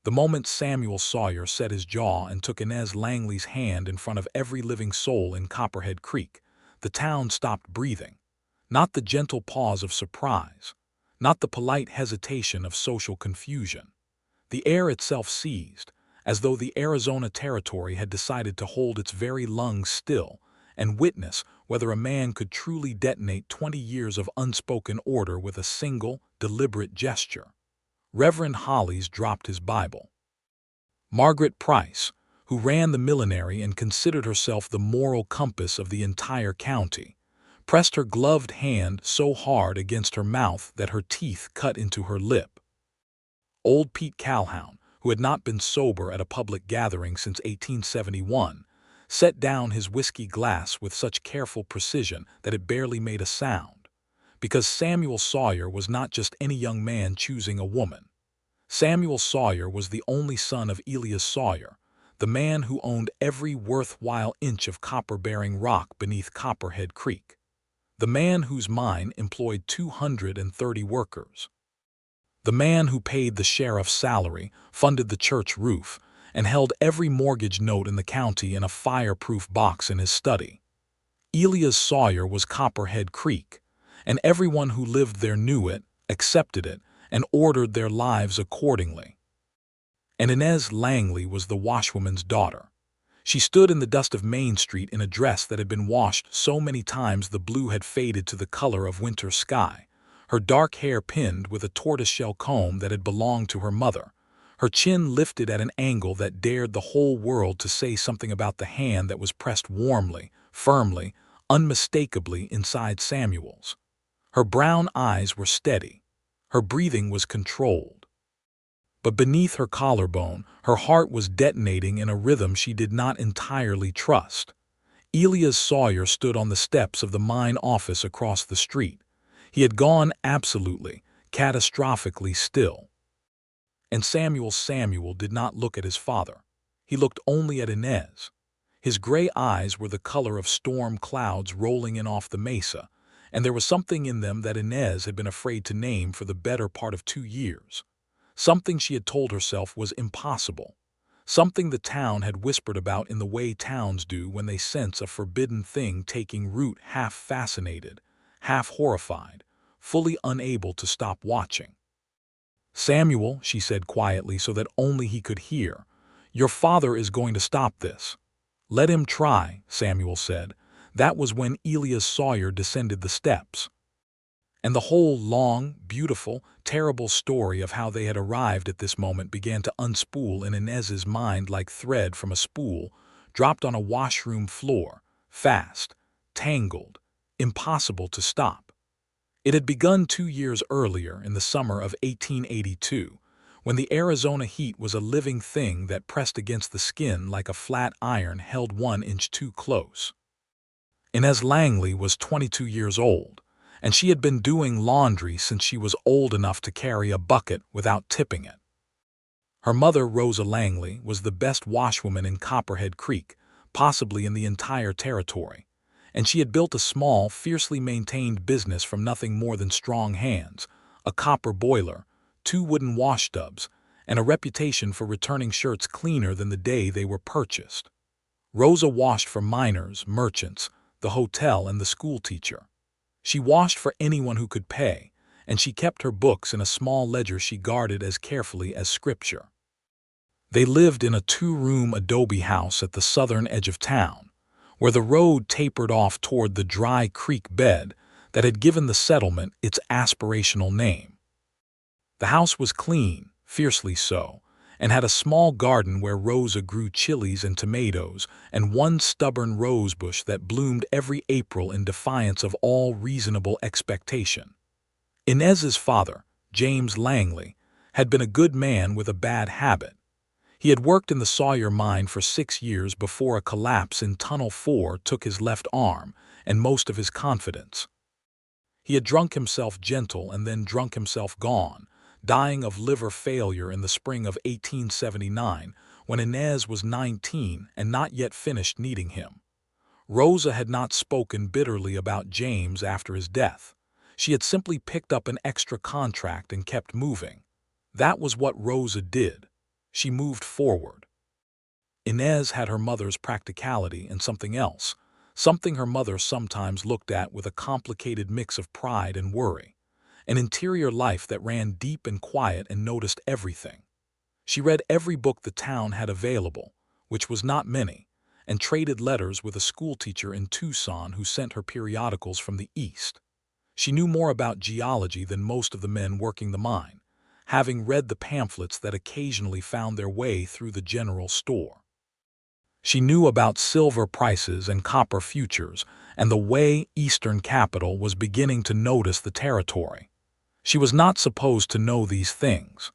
The moment Samuel Sawyer set his jaw and took Inez Langley's hand in front of every living soul in Copperhead Creek, the town stopped breathing. Not the gentle pause of surprise, not the polite hesitation of social confusion. The air itself seized, as though the Arizona Territory had decided to hold its very lungs still and witness whether a man could truly detonate 20 years of unspoken order with a single, deliberate gesture. Reverend Hollis dropped his Bible. Margaret Price, who ran the millinery and considered herself the moral compass of the entire county, pressed her gloved hand so hard against her mouth that her teeth cut into her lip. Old Pete Calhoun, who had not been sober at a public gathering since 1871, set down his whiskey glass with such careful precision that it barely made a sound. Because Samuel Sawyer was not just any young man choosing a woman. Samuel Sawyer was the only son of Elias Sawyer, the man who owned every worthwhile inch of copper-bearing rock beneath Copperhead Creek. The man whose mine employed 230 workers. The man who paid the sheriff's salary, funded the church roof, and held every mortgage note in the county in a fireproof box in his study. Elias Sawyer was Copperhead Creek, and everyone who lived there knew it, accepted it, and ordered their lives accordingly. And Inez Langley was the washwoman's daughter. She stood in the dust of Main Street in a dress that had been washed so many times the blue had faded to the color of winter sky, her dark hair pinned with a tortoiseshell comb that had belonged to her mother, her chin lifted at an angle that dared the whole world to say something about the hand that was pressed warmly, firmly, unmistakably inside Samuel's. Her brown eyes were steady. Her breathing was controlled. But beneath her collarbone, her heart was detonating in a rhythm she did not entirely trust. Elias Sawyer stood on the steps of the mine office across the street. He had gone absolutely, catastrophically still. And Samuel did not look at his father. He looked only at Inez. His gray eyes were the color of storm clouds rolling in off the mesa, and there was something in them that Inez had been afraid to name for the better part of 2 years. Something she had told herself was impossible. Something the town had whispered about in the way towns do when they sense a forbidden thing taking root, half fascinated, half horrified, fully unable to stop watching. "Samuel," she said quietly so that only he could hear, "your father is going to stop this." "Let him try," Samuel said. That was when Elias Sawyer descended the steps. And the whole long, beautiful, terrible story of how they had arrived at this moment began to unspool in Inez's mind like thread from a spool, dropped on a washroom floor, fast, tangled, impossible to stop. It had begun 2 years earlier in the summer of 1882, when the Arizona heat was a living thing that pressed against the skin like a flat iron held 1 inch too close. Inez Langley was 22 years old, and she had been doing laundry since she was old enough to carry a bucket without tipping it. Her mother, Rosa Langley, was the best washwoman in Copperhead Creek, possibly in the entire territory, and she had built a small, fiercely maintained business from nothing more than strong hands, a copper boiler, 2 wooden wash tubs, and a reputation for returning shirts cleaner than the day they were purchased. Rosa washed for miners, merchants, the hotel, and the school teacher. She washed for anyone who could pay, and she kept her books in a small ledger she guarded as carefully as scripture. They lived in a 2-room adobe house at the southern edge of town, where the road tapered off toward the dry creek bed that had given the settlement its aspirational name. The house was clean, fiercely so, and had a small garden where Rosa grew chilies and tomatoes, and 1 stubborn rose bush that bloomed every April in defiance of all reasonable expectation. Inez's father, James Langley, had been a good man with a bad habit. He had worked in the Sawyer mine for 6 years before a collapse in Tunnel 4 took his left arm and most of his confidence. He had drunk himself gentle and then drunk himself gone, dying of liver failure in the spring of 1879 when Inez was 19 and not yet finished needing him. Rosa had not spoken bitterly about James after his death. She had simply picked up an extra contract and kept moving. That was what Rosa did. She moved forward. Inez had her mother's practicality and something else, something her mother sometimes looked at with a complicated mix of pride and worry, an interior life that ran deep and quiet and noticed everything. She read every book the town had available, which was not many, and traded letters with a schoolteacher in Tucson who sent her periodicals from the East. She knew more about geology than most of the men working the mine, having read the pamphlets that occasionally found their way through the general store. She knew about silver prices and copper futures and the way Eastern capital was beginning to notice the territory. She was not supposed to know these things.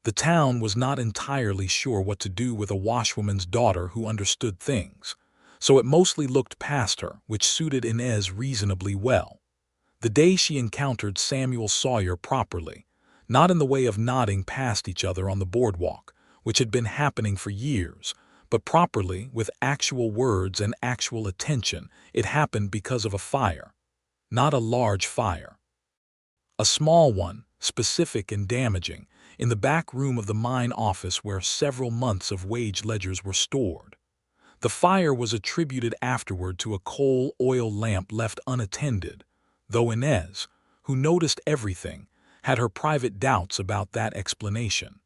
The town was not entirely sure what to do with a washwoman's daughter who understood things, so it mostly looked past her, which suited Inez reasonably well. The day she encountered Samuel Sawyer properly, not in the way of nodding past each other on the boardwalk, which had been happening for years, but properly with actual words and actual attention, it happened because of a fire. Not a large fire. A small one, specific and damaging, in the back room of the mine office where several months of wage ledgers were stored. The fire was attributed afterward to a coal oil lamp left unattended, though Inez, who noticed everything, had her private doubts about that explanation.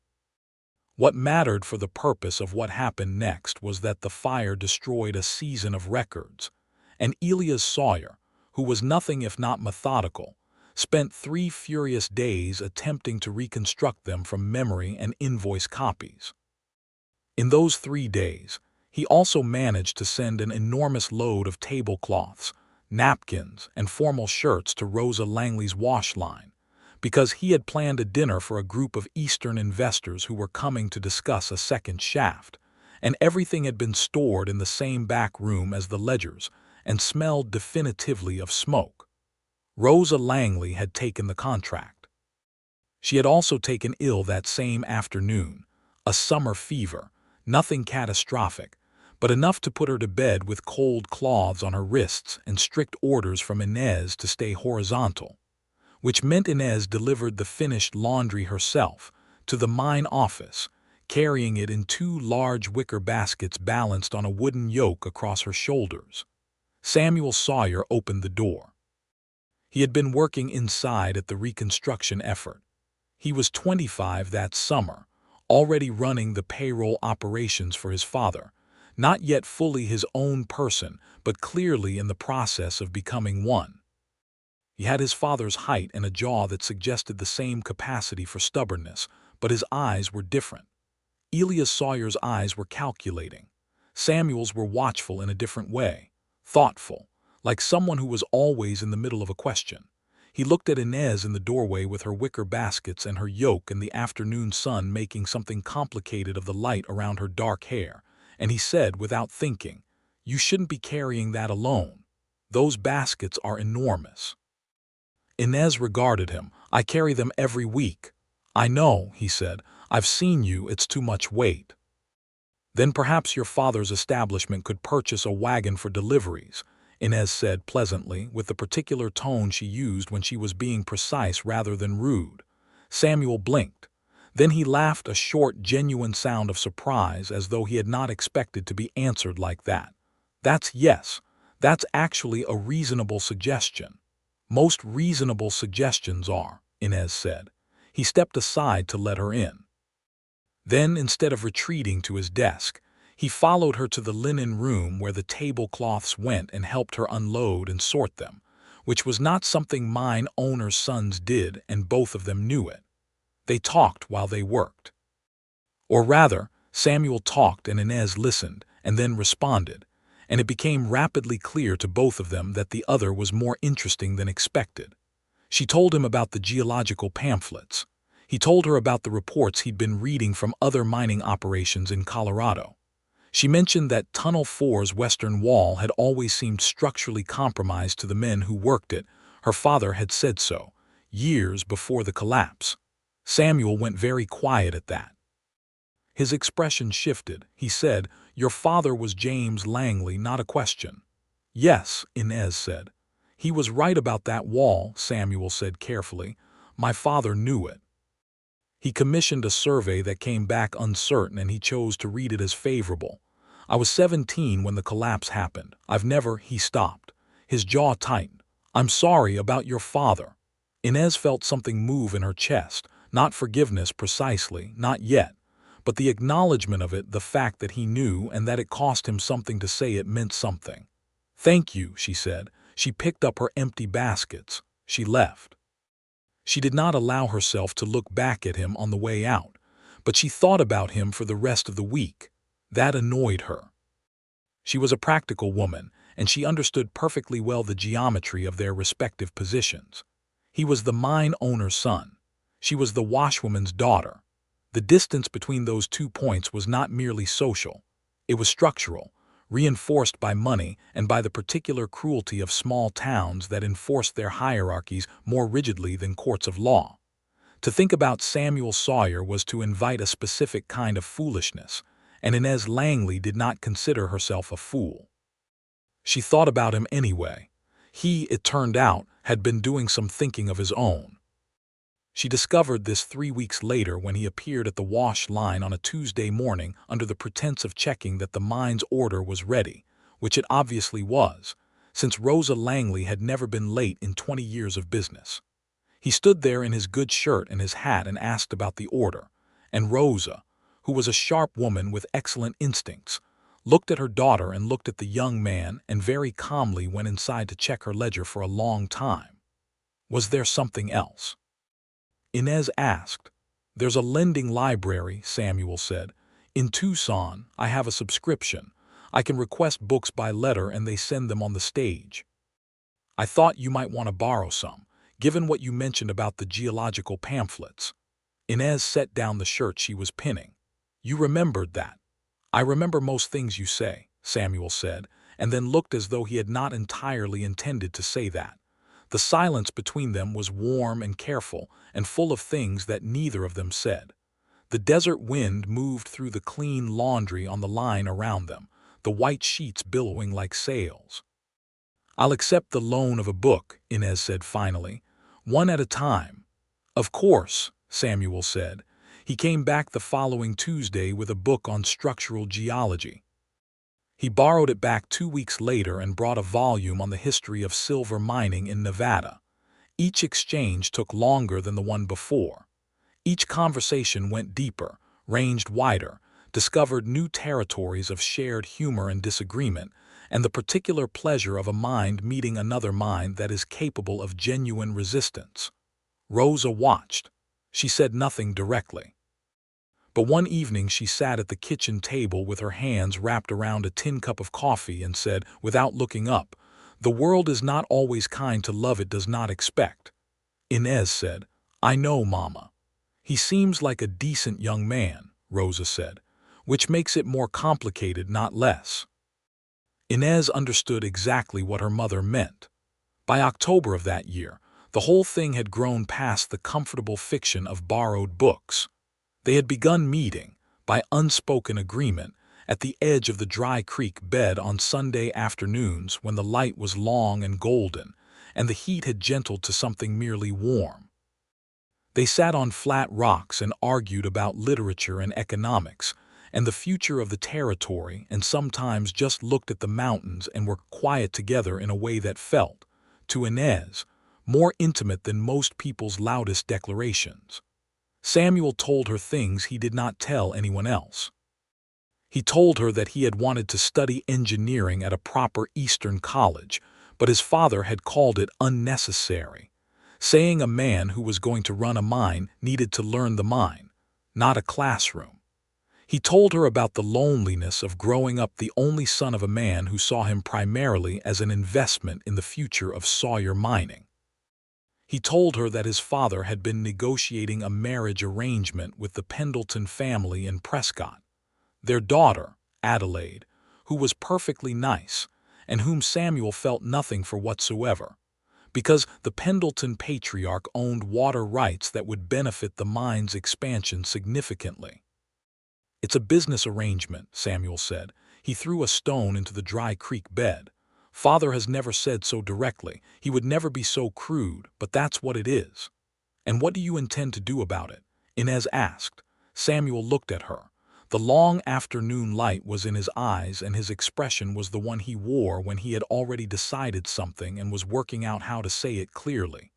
What mattered for the purpose of what happened next was that the fire destroyed a season of records, and Inez Sawyer, who was nothing if not methodical, spent 3 furious days attempting to reconstruct them from memory and invoice copies. In those 3 days, he also managed to send an enormous load of tablecloths, napkins, and formal shirts to Rosa Langley's wash line, because he had planned a dinner for a group of Eastern investors who were coming to discuss a second shaft, and everything had been stored in the same back room as the ledgers and smelled definitively of smoke. Rosa Langley had taken the contract. She had also taken ill that same afternoon, a summer fever, nothing catastrophic, but enough to put her to bed with cold cloths on her wrists and strict orders from Inez to stay horizontal, which meant Inez delivered the finished laundry herself to the mine office, carrying it in 2 large wicker baskets balanced on a wooden yoke across her shoulders. Samuel Sawyer opened the door. He had been working inside at the reconstruction effort. He was 25 that summer, already running the payroll operations for his father, not yet fully his own person, but clearly in the process of becoming one. He had his father's height and a jaw that suggested the same capacity for stubbornness, but his eyes were different. Inez Sawyer's eyes were calculating. Samuel's were watchful in a different way, thoughtful, like someone who was always in the middle of a question. He looked at Inez in the doorway with her wicker baskets and her yoke and the afternoon sun making something complicated of the light around her dark hair, and he said without thinking, "You shouldn't be carrying that alone. Those baskets are enormous." Inez regarded him. "I carry them every week." "I know," he said. "I've seen you, it's too much weight." "Then perhaps your father's establishment could purchase a wagon for deliveries," Inez said pleasantly, with the particular tone she used when she was being precise rather than rude. Samuel blinked. Then he laughed, a short, genuine sound of surprise, as though he had not expected to be answered like that. Yes, that's actually a reasonable suggestion." "Most reasonable suggestions are," Inez said. He stepped aside to let her in. Then, instead of retreating to his desk, he followed her to the linen room where the tablecloths went and helped her unload and sort them, which was not something mine owners' sons did, and both of them knew it. They talked while they worked. Or rather, Samuel talked and Inez listened, and then responded, and it became rapidly clear to both of them that the other was more interesting than expected. She told him about the geological pamphlets. He told her about the reports he'd been reading from other mining operations in Colorado. She mentioned that Tunnel 4's western wall had always seemed structurally compromised to the men who worked it. Her father had said so, years before the collapse. Samuel went very quiet at that. His expression shifted. He said, "Your father was James Langley, not a question." "Yes," Inez said. "He was right about that wall," Samuel said carefully. "My father knew it." He commissioned a survey that came back uncertain, and he chose to read it as favorable. I was 17 when the collapse happened. I've never— He stopped. His jaw tightened. I'm sorry about your father. Inez felt something move in her chest, not forgiveness precisely, not yet, but the acknowledgement of it, the fact that he knew and that it cost him something to say it meant something. Thank you, she said. She picked up her empty baskets. She left. She did not allow herself to look back at him on the way out, but she thought about him for the rest of the week. That annoyed her. She was a practical woman, and she understood perfectly well the geometry of their respective positions. He was the mine owner's son. She was the washwoman's daughter. The distance between those 2 points was not merely social. It was structural, reinforced by money and by the particular cruelty of small towns that enforced their hierarchies more rigidly than courts of law. To think about Samuel Sawyer was to invite a specific kind of foolishness, and Inez Langley did not consider herself a fool. She thought about him anyway. He, it turned out, had been doing some thinking of his own. She discovered this 3 weeks later when he appeared at the wash line on a Tuesday morning under the pretense of checking that the mine's order was ready, which it obviously was, since Rosa Langley had never been late in 20 years of business. He stood there in his good shirt and his hat and asked about the order, and Rosa, who was a sharp woman with excellent instincts, looked at her daughter and looked at the young man and very calmly went inside to check her ledger for a long time. Was there something else? Inez asked. There's a lending library, Samuel said. In Tucson, I have a subscription. I can request books by letter and they send them on the stage. I thought you might want to borrow some, given what you mentioned about the geological pamphlets. Inez set down the shirt she was pinning. You remembered that. I remember most things you say, Samuel said, and then looked as though he had not entirely intended to say that. The silence between them was warm and careful and full of things that neither of them said. The desert wind moved through the clean laundry on the line around them, the white sheets billowing like sails. I'll accept the loan of a book, Inez said finally, one at a time. Of course, Samuel said. He came back the following Tuesday with a book on structural geology. He borrowed it back 2 weeks later and brought a volume on the history of silver mining in Nevada. Each exchange took longer than the one before. Each conversation went deeper, ranged wider, discovered new territories of shared humor and disagreement, and the particular pleasure of a mind meeting another mind that is capable of genuine resistance. Rosa watched. She said nothing directly. But one evening she sat at the kitchen table with her hands wrapped around a tin cup of coffee and said, without looking up, "The world is not always kind to love it does not expect." Inez said, "I know, Mama." "He seems like a decent young man," Rosa said, "which makes it more complicated, not less." Inez understood exactly what her mother meant. By October of that year, the whole thing had grown past the comfortable fiction of borrowed books. They had begun meeting, by unspoken agreement, at the edge of the dry creek bed on Sunday afternoons when the light was long and golden, and the heat had gentled to something merely warm. They sat on flat rocks and argued about literature and economics, and the future of the territory, and sometimes just looked at the mountains and were quiet together in a way that felt, to Inez, more intimate than most people's loudest declarations. Samuel told her things he did not tell anyone else. He told her that he had wanted to study engineering at a proper Eastern college, but his father had called it unnecessary, saying a man who was going to run a mine needed to learn the mine, not a classroom. He told her about the loneliness of growing up the only son of a man who saw him primarily as an investment in the future of Sawyer mining. He told her that his father had been negotiating a marriage arrangement with the Pendleton family in Prescott. Their daughter, Adelaide, who was perfectly nice, and whom Samuel felt nothing for whatsoever, because the Pendleton patriarch owned water rights that would benefit the mine's expansion significantly. "It's a business arrangement," Samuel said. He threw a stone into the dry creek bed. "Father has never said so directly. He would never be so crude, but that's what it is." "And what do you intend to do about it?" Inez asked. Samuel looked at her. The long afternoon light was in his eyes, and his expression was the one he wore when he had already decided something and was working out how to say it clearly.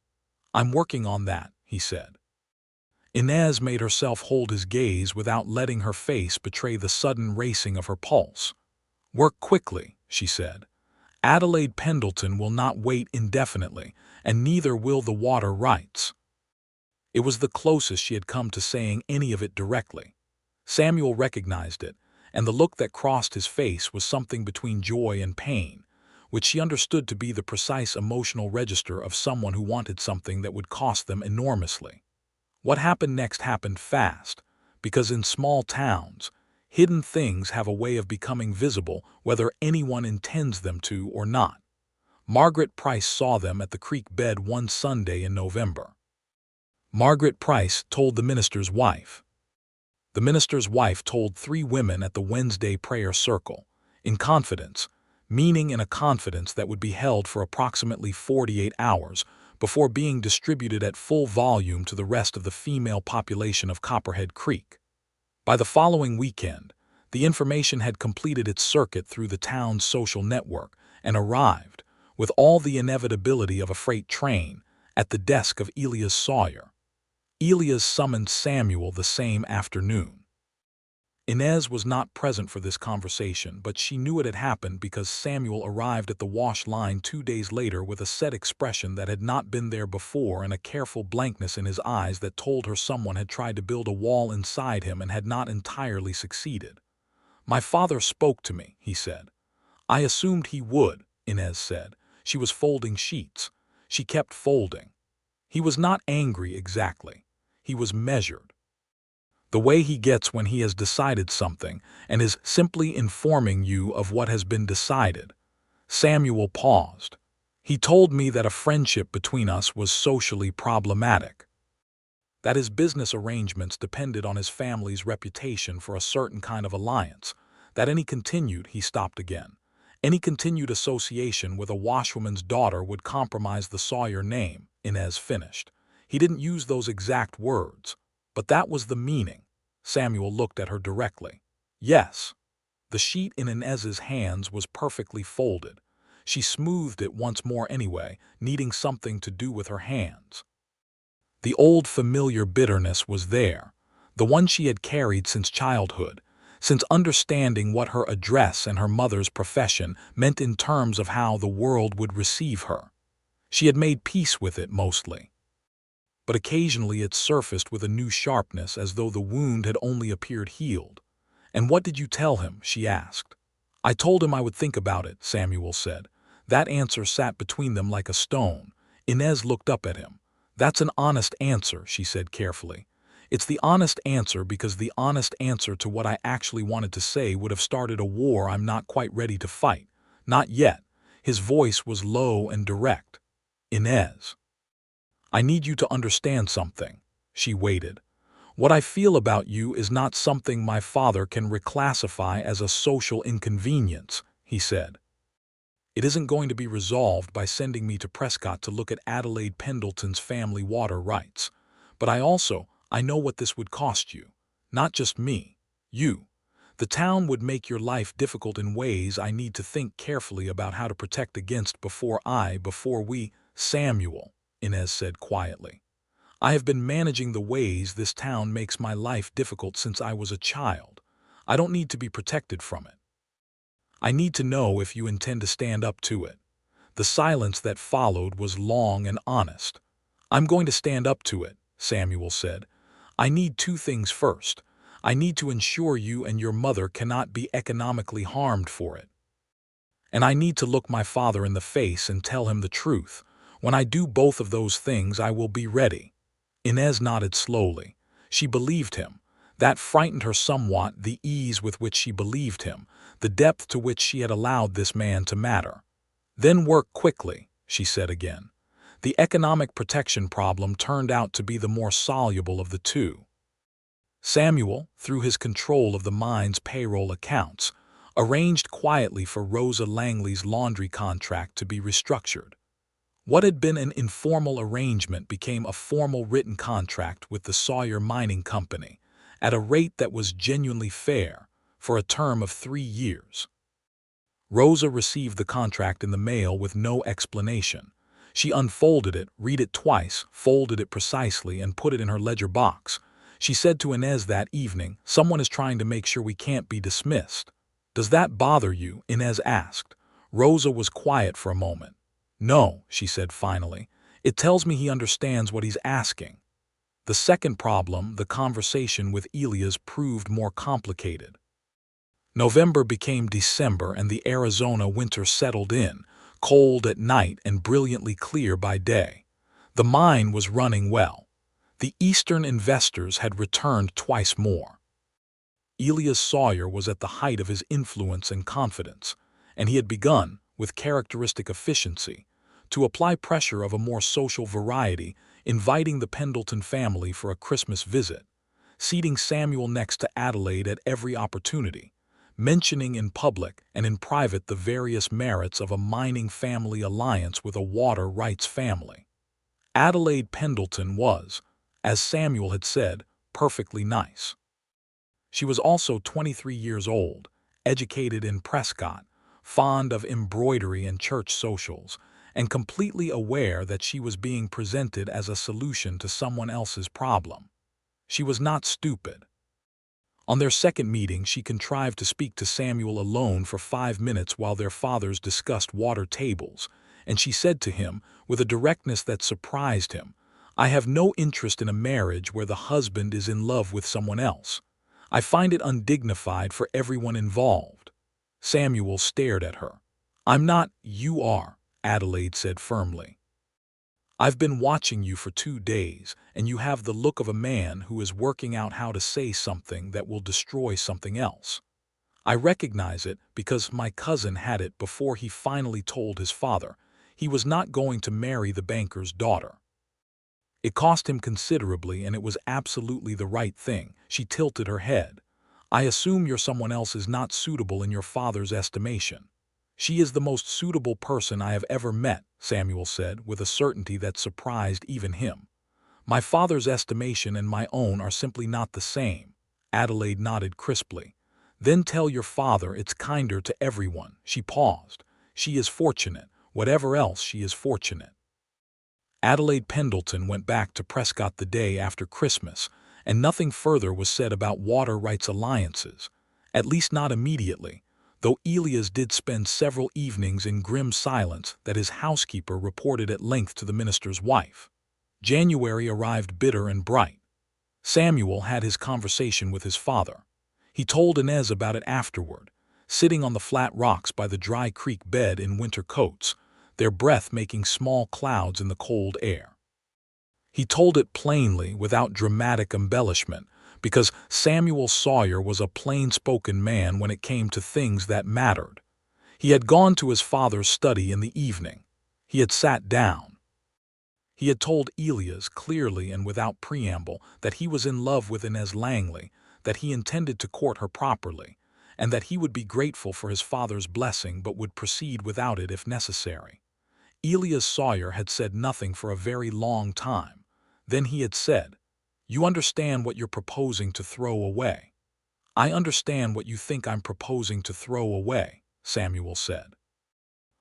"I'm working on that," he said. Inez made herself hold his gaze without letting her face betray the sudden racing of her pulse. "Work quickly," she said. "Adelaide Pendleton will not wait indefinitely, and neither will the water rights." It was the closest she had come to saying any of it directly. Samuel recognized it, and the look that crossed his face was something between joy and pain, which she understood to be the precise emotional register of someone who wanted something that would cost them enormously. What happened next happened fast, because in small towns, hidden things have a way of becoming visible whether anyone intends them to or not. Margaret Price saw them at the creek bed one Sunday in November. Margaret Price told the minister's wife. The minister's wife told 3 women at the Wednesday prayer circle, in confidence, meaning in a confidence that would be held for approximately 48 hours before being distributed at full volume to the rest of the female population of Copperhead Creek. By the following weekend, the information had completed its circuit through the town's social network and arrived, with all the inevitability of a freight train, at the desk of Elias Sawyer. Elias summoned Samuel the same afternoon. Inez was not present for this conversation, but she knew it had happened because Samuel arrived at the wash line 2 days later with a set expression that had not been there before and a careful blankness in his eyes that told her someone had tried to build a wall inside him and had not entirely succeeded. "My father spoke to me," he said. "I assumed he would," Inez said. She was folding sheets. She kept folding. He was not angry exactly. He was measured. The way he gets when he has decided something and is simply informing you of what has been decided. Samuel paused. "He told me that a friendship between us was socially problematic. That his business arrangements depended on his family's reputation for a certain kind of alliance. That any continued," he stopped again, "any continued association with a washwoman's daughter would compromise the Sawyer name," Inez finished. "He didn't use those exact words, but that was the meaning." Samuel looked at her directly. "Yes." The sheet in Inez's hands was perfectly folded. She smoothed it once more anyway, needing something to do with her hands. The old familiar bitterness was there, the one she had carried since childhood, since understanding what her address and her mother's profession meant in terms of how the world would receive her. She had made peace with it mostly. But occasionally it surfaced with a new sharpness as though the wound had only appeared healed. "And what did you tell him?" she asked. "I told him I would think about it," Samuel said. That answer sat between them like a stone. Inez looked up at him. "That's an honest answer," she said carefully. "It's the honest answer because the honest answer to what I actually wanted to say would have started a war I'm not quite ready to fight. Not yet." His voice was low and direct. "Inez, I need you to understand something." She waited. "What I feel about you is not something my father can reclassify as a social inconvenience," he said. "It isn't going to be resolved by sending me to Prescott to look at Adelaide Pendleton's family water rights. But I know what this would cost you. Not just me. You. The town would make your life difficult in ways I need to think carefully about how to protect against before we—" "Samuel," Inez said quietly. "I have been managing the ways this town makes my life difficult since I was a child. I don't need to be protected from it. I need to know if you intend to stand up to it." The silence that followed was long and honest. "I'm going to stand up to it," Samuel said. "I need 2 things first. I need to ensure you and your mother cannot be economically harmed for it. And I need to look my father in the face and tell him the truth. When I do both of those things, I will be ready." Inez nodded slowly. She believed him. That frightened her somewhat, the ease with which she believed him, the depth to which she had allowed this man to matter. "Then work quickly," she said again. The economic protection problem turned out to be the more soluble of the 2. Samuel, through his control of the mine's payroll accounts, arranged quietly for Rosa Langley's laundry contract to be restructured. What had been an informal arrangement became a formal written contract with the Sawyer Mining Company, at a rate that was genuinely fair, for a term of 3 years. Rosa received the contract in the mail with no explanation. She unfolded it, read it twice, folded it precisely, and put it in her ledger box. She said to Inez that evening, "Someone is trying to make sure we can't be dismissed." "Does that bother you?" Inez asked. Rosa was quiet for a moment. "No," she said finally. "It tells me he understands what he's asking." The second problem, the conversation with Elias, proved more complicated. November became December and the Arizona winter settled in, cold at night and brilliantly clear by day. The mine was running well. The Eastern investors had returned twice more. Elias Sawyer was at the height of his influence and confidence, and he had begun, with characteristic efficiency, to apply pressure of a more social variety, inviting the Pendleton family for a Christmas visit, seating Samuel next to Adelaide at every opportunity, mentioning in public and in private the various merits of a mining family alliance with a water rights family. Adelaide Pendleton was, as Samuel had said, perfectly nice. She was also 23 years old, educated in Prescott, fond of embroidery and church socials, and completely aware that she was being presented as a solution to someone else's problem. She was not stupid. On their second meeting, she contrived to speak to Samuel alone for 5 minutes while their fathers discussed water tables, and she said to him, with a directness that surprised him, "I have no interest in a marriage where the husband is in love with someone else. I find it undignified for everyone involved." Samuel stared at her. "I'm not." "You are," Adelaide said firmly. "I've been watching you for 2 days, and you have the look of a man who is working out how to say something that will destroy something else. I recognize it because my cousin had it before he finally told his father he was not going to marry the banker's daughter. It cost him considerably, and it was absolutely the right thing." She tilted her head. "I assume you're someone else is not suitable in your father's estimation." "She is the most suitable person I have ever met," Samuel said, with a certainty that surprised even him. "My father's estimation and my own are simply not the same." Adelaide nodded crisply. "Then tell your father it's kinder to everyone." She paused. "She is fortunate. Whatever else, she is fortunate." Adelaide Pendleton went back to Prescott the day after Christmas, and nothing further was said about water rights alliances, at least not immediately, though Elias did spend several evenings in grim silence that his housekeeper reported at length to the minister's wife. January arrived bitter and bright. Samuel had his conversation with his father. He told Inez about it afterward, sitting on the flat rocks by the dry creek bed in winter coats, their breath making small clouds in the cold air. He told it plainly, without dramatic embellishment, because Samuel Sawyer was a plain-spoken man when it came to things that mattered. He had gone to his father's study in the evening. He had sat down. He had told Elias clearly and without preamble that he was in love with Inez Langley, that he intended to court her properly, and that he would be grateful for his father's blessing but would proceed without it if necessary. Elias Sawyer had said nothing for a very long time. Then he had said, "You understand what you're proposing to throw away." "I understand what you think I'm proposing to throw away," Samuel said.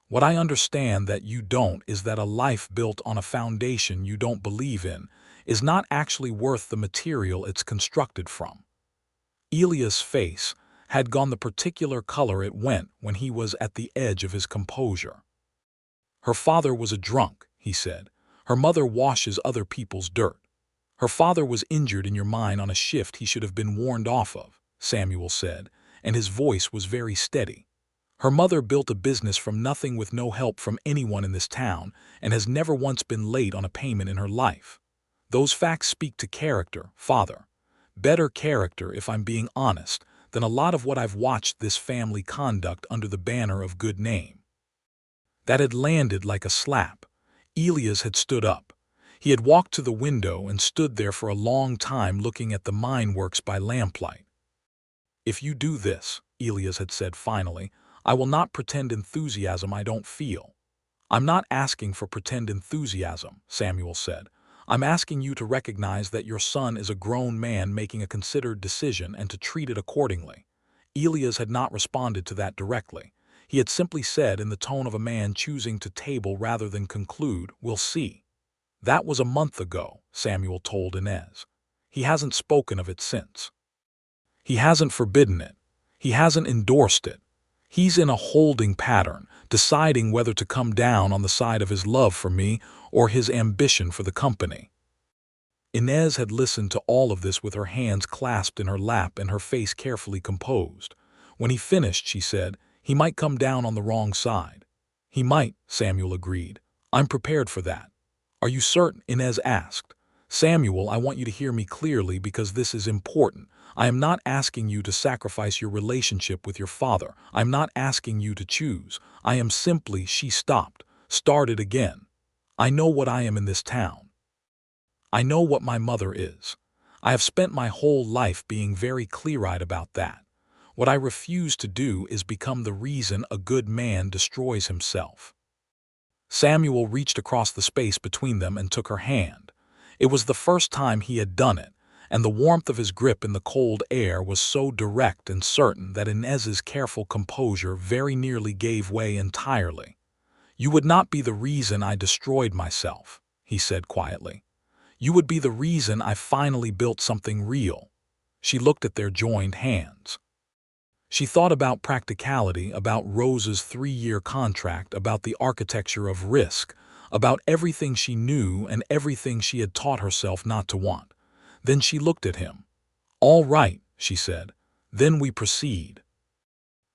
"What I understand that you don't is that a life built on a foundation you don't believe in is not actually worth the material it's constructed from." Elias' face had gone the particular color it went when he was at the edge of his composure. "Her father was a drunk," he said. "Her mother washes other people's dirt. Her father was injured in your mine on a shift he should have been warned off of," Samuel said, and his voice was very steady. "Her mother built a business from nothing with no help from anyone in this town and has never once been late on a payment in her life. Those facts speak to character, father. Better character, if I'm being honest, than a lot of what I've watched this family conduct under the banner of good name." That had landed like a slap. Elias had stood up. He had walked to the window and stood there for a long time looking at the mine works by lamplight. "If you do this," Elias had said finally, "I will not pretend enthusiasm I don't feel. I'm not asking for pretend enthusiasm, Samuel said. I'm asking you to recognize that your son is a grown man making a considered decision and to treat it accordingly. Elias had not responded to that directly. He had simply said in the tone of a man choosing to table rather than conclude, "We'll see." That was a month ago, Samuel told Inez. He hasn't spoken of it since. He hasn't forbidden it. He hasn't endorsed it. He's in a holding pattern, deciding whether to come down on the side of his love for me or his ambition for the company. Inez had listened to all of this with her hands clasped in her lap and her face carefully composed. When he finished, she said, "He might come down on the wrong side." "He might," Samuel agreed. "I'm prepared for that." "Are you certain?" Inez asked. "Samuel, I want you to hear me clearly because this is important. I am not asking you to sacrifice your relationship with your father. I am not asking you to choose. I am simply—" She stopped, started again. "I know what I am in this town. I know what my mother is. I have spent my whole life being very clear-eyed about that. What I refuse to do is become the reason a good man destroys himself." Samuel reached across the space between them and took her hand. It was the first time he had done it, and the warmth of his grip in the cold air was so direct and certain that Inez's careful composure very nearly gave way entirely. "You would not be the reason I destroyed myself," he said quietly. "You would be the reason I finally built something real." She looked at their joined hands. She thought about practicality, about Rose's 3-year contract, about the architecture of risk, about everything she knew and everything she had taught herself not to want. Then she looked at him. "All right," she said. "Then we proceed."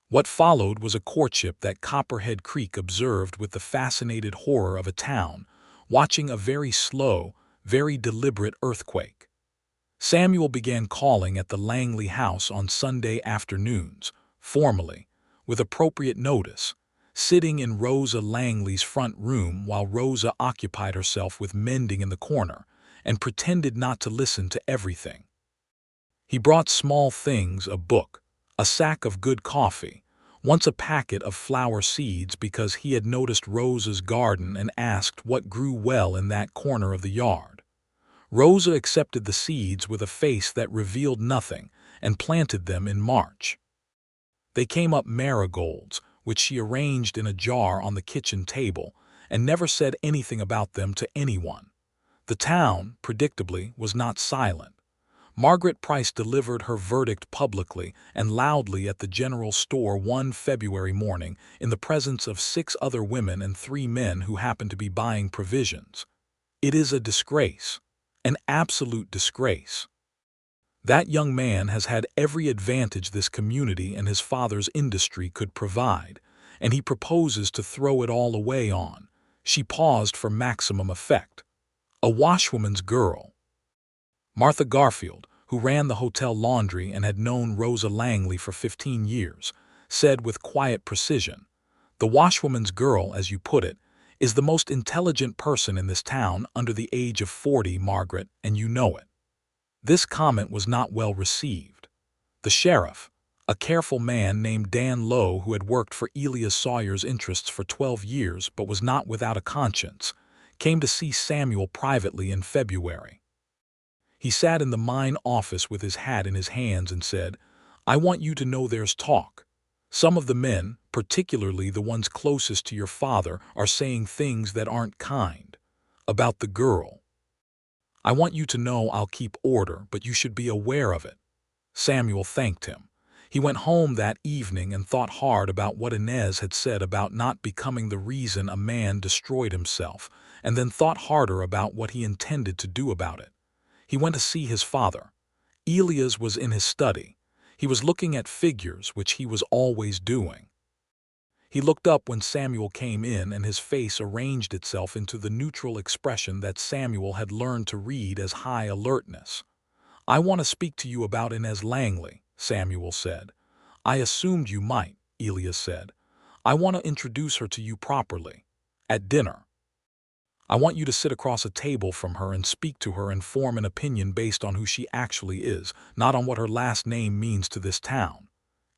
What followed was a courtship that Copperhead Creek observed with the fascinated horror of a town, watching a very slow, very deliberate earthquake. Samuel began calling at the Langley house on Sunday afternoons, formally, with appropriate notice, sitting in Rosa Langley's front room while Rosa occupied herself with mending in the corner and pretended not to listen to everything. He brought small things, a book, a sack of good coffee, once a packet of flower seeds because he had noticed Rosa's garden and asked what grew well in that corner of the yard. Rosa accepted the seeds with a face that revealed nothing and planted them in March. They came up marigolds, which she arranged in a jar on the kitchen table, and never said anything about them to anyone. The town, predictably, was not silent. Margaret Price delivered her verdict publicly and loudly at the general store one February morning in the presence of 6 other women and 3 men who happened to be buying provisions. "It is a disgrace. An absolute disgrace. That young man has had every advantage this community and his father's industry could provide, and he proposes to throw it all away on—" She paused for maximum effect. "A washwoman's girl." Martha Garfield, who ran the hotel laundry and had known Rosa Langley for 15 years, said with quiet precision, "The washwoman's girl, as you put it, is the most intelligent person in this town under the age of 40, Margaret, and you know it." This comment was not well received. The sheriff, a careful man named Dan Lowe who had worked for Elias Sawyer's interests for 12 years but was not without a conscience, came to see Samuel privately in February. He sat in the mine office with his hat in his hands and said, "I want you to know there's talk. Some of the men, particularly the ones closest to your father, are saying things that aren't kind. About the girl. I want you to know I'll keep order, but you should be aware of it." Samuel thanked him. He went home that evening and thought hard about what Inez had said about not becoming the reason a man destroyed himself, and then thought harder about what he intended to do about it. He went to see his father. Elias was in his study. He was looking at figures, which he was always doing. He looked up when Samuel came in, and his face arranged itself into the neutral expression that Samuel had learned to read as high alertness. "I want to speak to you about Inez Langley," Samuel said. "I assumed you might," Elias said. "I want to introduce her to you properly. At dinner. I want you to sit across a table from her and speak to her and form an opinion based on who she actually is, not on what her last name means to this town."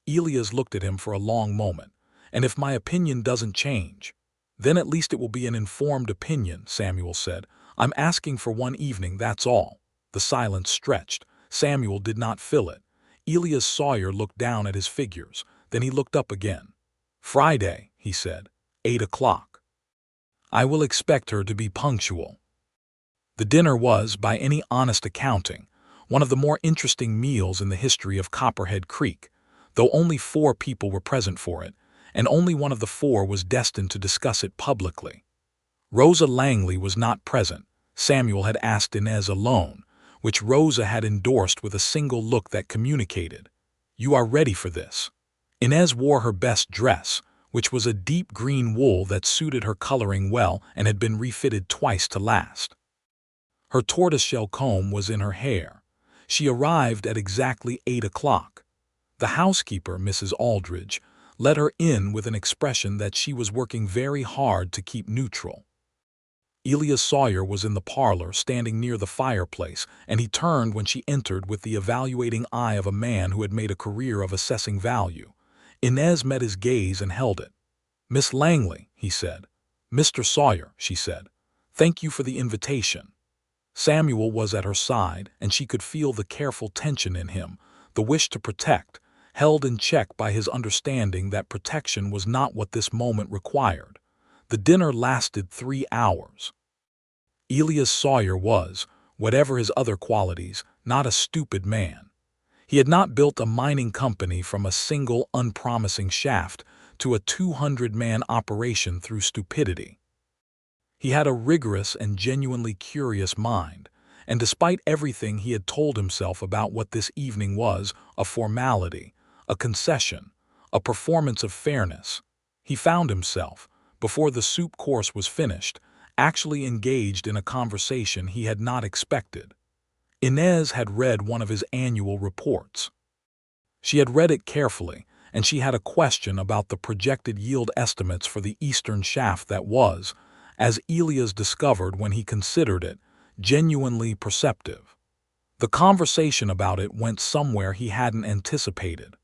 Elias looked at him for a long moment. "And if my opinion doesn't change?" Then at least it will be an informed opinion, Samuel said. I'm asking for one evening, that's all. The silence stretched. Samuel did not fill it. Elias Sawyer looked down at his figures. Then he looked up again. Friday, he said. 8 o'clock. I will expect her to be punctual. The dinner was, by any honest accounting, one of the more interesting meals in the history of Copperhead Creek, though only 4 people were present for it, and only one of the 4 was destined to discuss it publicly. Rosa Langley was not present. Samuel had asked Inez alone, which Rosa had endorsed with a single look that communicated, "You are ready for this." Inez wore her best dress, which was a deep green wool that suited her coloring well and had been refitted twice to last. Her tortoiseshell comb was in her hair. She arrived at exactly 8 o'clock. The housekeeper, Mrs. Aldridge, let her in with an expression that she was working very hard to keep neutral. Elias Sawyer was in the parlor, standing near the fireplace, and he turned when she entered with the evaluating eye of a man who had made a career of assessing value. Inez met his gaze and held it. "Miss Langley," he said. "Mr. Sawyer," she said. "Thank you for the invitation." Samuel was at her side, and she could feel the careful tension in him, the wish to protect, held in check by his understanding that protection was not what this moment required. The dinner lasted 3 hours. Elias Sawyer was, whatever his other qualities, not a stupid man. He had not built a mining company from a single unpromising shaft to a 200-man operation through stupidity. He had a rigorous and genuinely curious mind, and despite everything he had told himself about what this evening was, a formality, a concession, a performance of fairness, he found himself, before the soup course was finished, actually engaged in a conversation he had not expected. Inez had read one of his annual reports. She had read it carefully, and she had a question about the projected yield estimates for the eastern shaft that was, as Elias discovered when he considered it, genuinely perceptive. The conversation about it went somewhere he hadn't anticipated.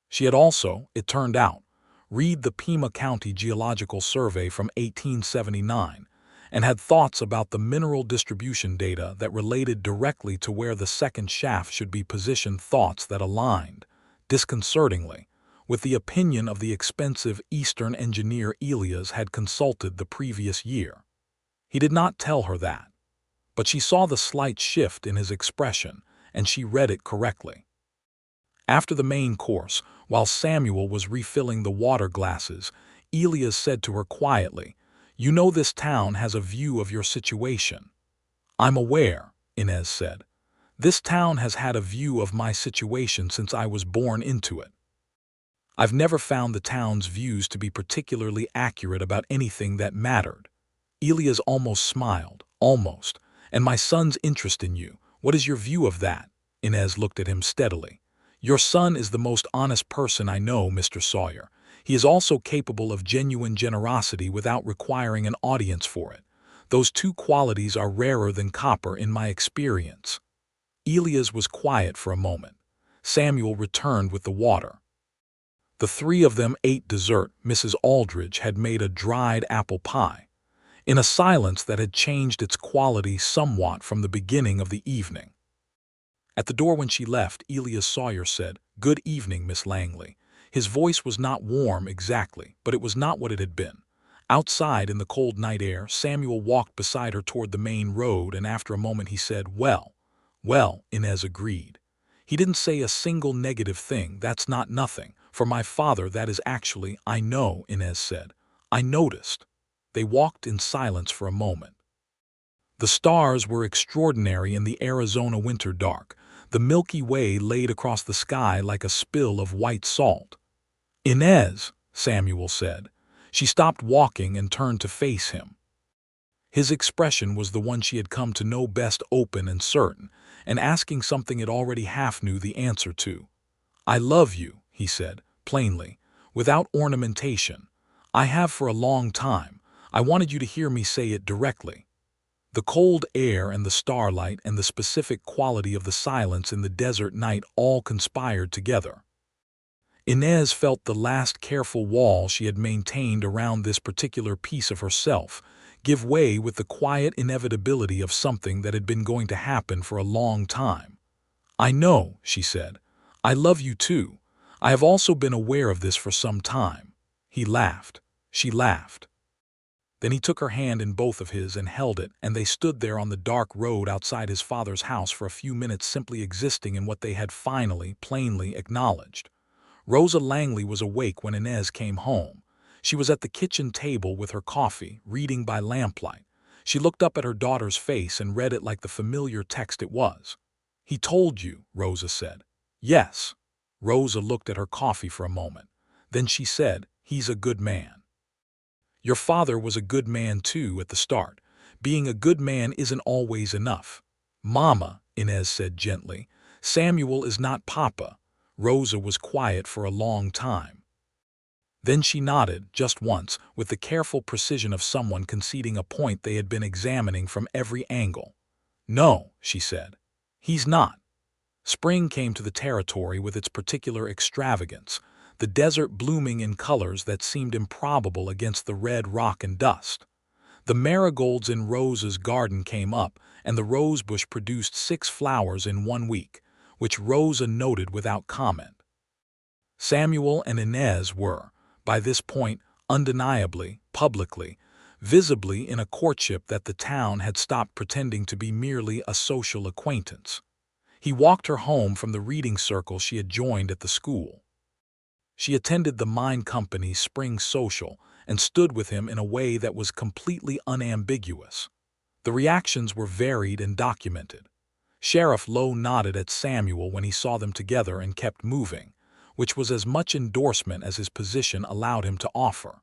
She had also, it turned out, read the Pima County Geological Survey from 1879 and had thoughts about the mineral distribution data that related directly to where the second shaft should be positioned, thoughts that aligned, disconcertingly, with the opinion of the expensive Eastern engineer Elias had consulted the previous year. He did not tell her that, but she saw the slight shift in his expression, and she read it correctly. After the main course, while Samuel was refilling the water glasses, Elias said to her quietly, "You know this town has a view of your situation." "I'm aware," Inez said. "This town has had a view of my situation since I was born into it. I've never found the town's views to be particularly accurate about anything that mattered." Elias almost smiled, almost. "And my son's interest in you, what is your view of that?" Inez looked at him steadily. "Your son is the most honest person I know, Mr. Sawyer. He is also capable of genuine generosity without requiring an audience for it. Those 2 qualities are rarer than copper in my experience." Elias was quiet for a moment. Samuel returned with the water. The 3 of them ate dessert. Mrs. Aldridge had made a dried apple pie, in a silence that had changed its quality somewhat from the beginning of the evening. At the door when she left, Elias Sawyer said, "Good evening, Miss Langley." His voice was not warm exactly, but it was not what it had been. Outside in the cold night air, Samuel walked beside her toward the main road, and after a moment he said, "Well, Inez agreed. He didn't say a single negative thing. That's not nothing. For my father, that is actually—" "I know," Inez said. "I noticed." They walked in silence for a moment. The stars were extraordinary in the Arizona winter dark. The Milky Way laid across the sky like a spill of white salt. "Inez," Samuel said. She stopped walking and turned to face him. His expression was the one she had come to know best, open and certain, and asking something it already half knew the answer to. "I love you," he said, plainly, without ornamentation. "I have for a long time. I wanted you to hear me say it directly." The cold air and the starlight and the specific quality of the silence in the desert night all conspired together. Inez felt the last careful wall she had maintained around this particular piece of herself give way with the quiet inevitability of something that had been going to happen for a long time. "I know," she said. "I love you too. I have also been aware of this for some time." He laughed. She laughed. Then he took her hand in both of his and held it, and they stood there on the dark road outside his father's house for a few minutes, simply existing in what they had finally, plainly acknowledged. Rosa Langley was awake when Inez came home. She was at the kitchen table with her coffee, reading by lamplight. She looked up at her daughter's face and read it like the familiar text it was. "He told you," Rosa said. "Yes." Rosa looked at her coffee for a moment. Then she said, "He's a good man." "Your father was a good man too at the start. Being a good man isn't always enough." "Mama," Inez said gently, "Samuel is not Papa." Rosa was quiet for a long time. Then she nodded, just once, with the careful precision of someone conceding a point they had been examining from every angle. "No," she said. "He's not." Spring came to the territory with its particular extravagance, the desert blooming in colors that seemed improbable against the red rock and dust. The marigolds in Rosa's garden came up, and the rosebush produced 6 flowers in 1 week, which Rosa noted without comment. Samuel and Inez were, by this point, undeniably, publicly, visibly in a courtship that the town had stopped pretending to be merely a social acquaintance. He walked her home from the reading circle she had joined at the school. She attended the Mine Company's spring social and stood with him in a way that was completely unambiguous. The reactions were varied and documented. Sheriff Lowe nodded at Samuel when he saw them together and kept moving, which was as much endorsement as his position allowed him to offer.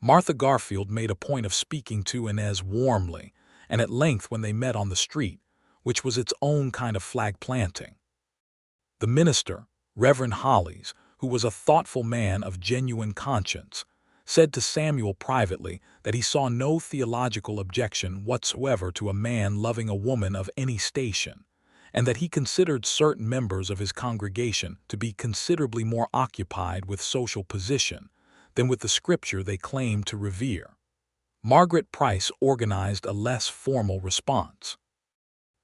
Martha Garfield made a point of speaking to Inez warmly, and at length when they met on the street, which was its own kind of flag planting. The minister, Reverend Hollies, who was a thoughtful man of genuine conscience, said to Samuel privately that he saw no theological objection whatsoever to a man loving a woman of any station, and that he considered certain members of his congregation to be considerably more occupied with social position than with the scripture they claimed to revere. Margaret Price organized a less formal response.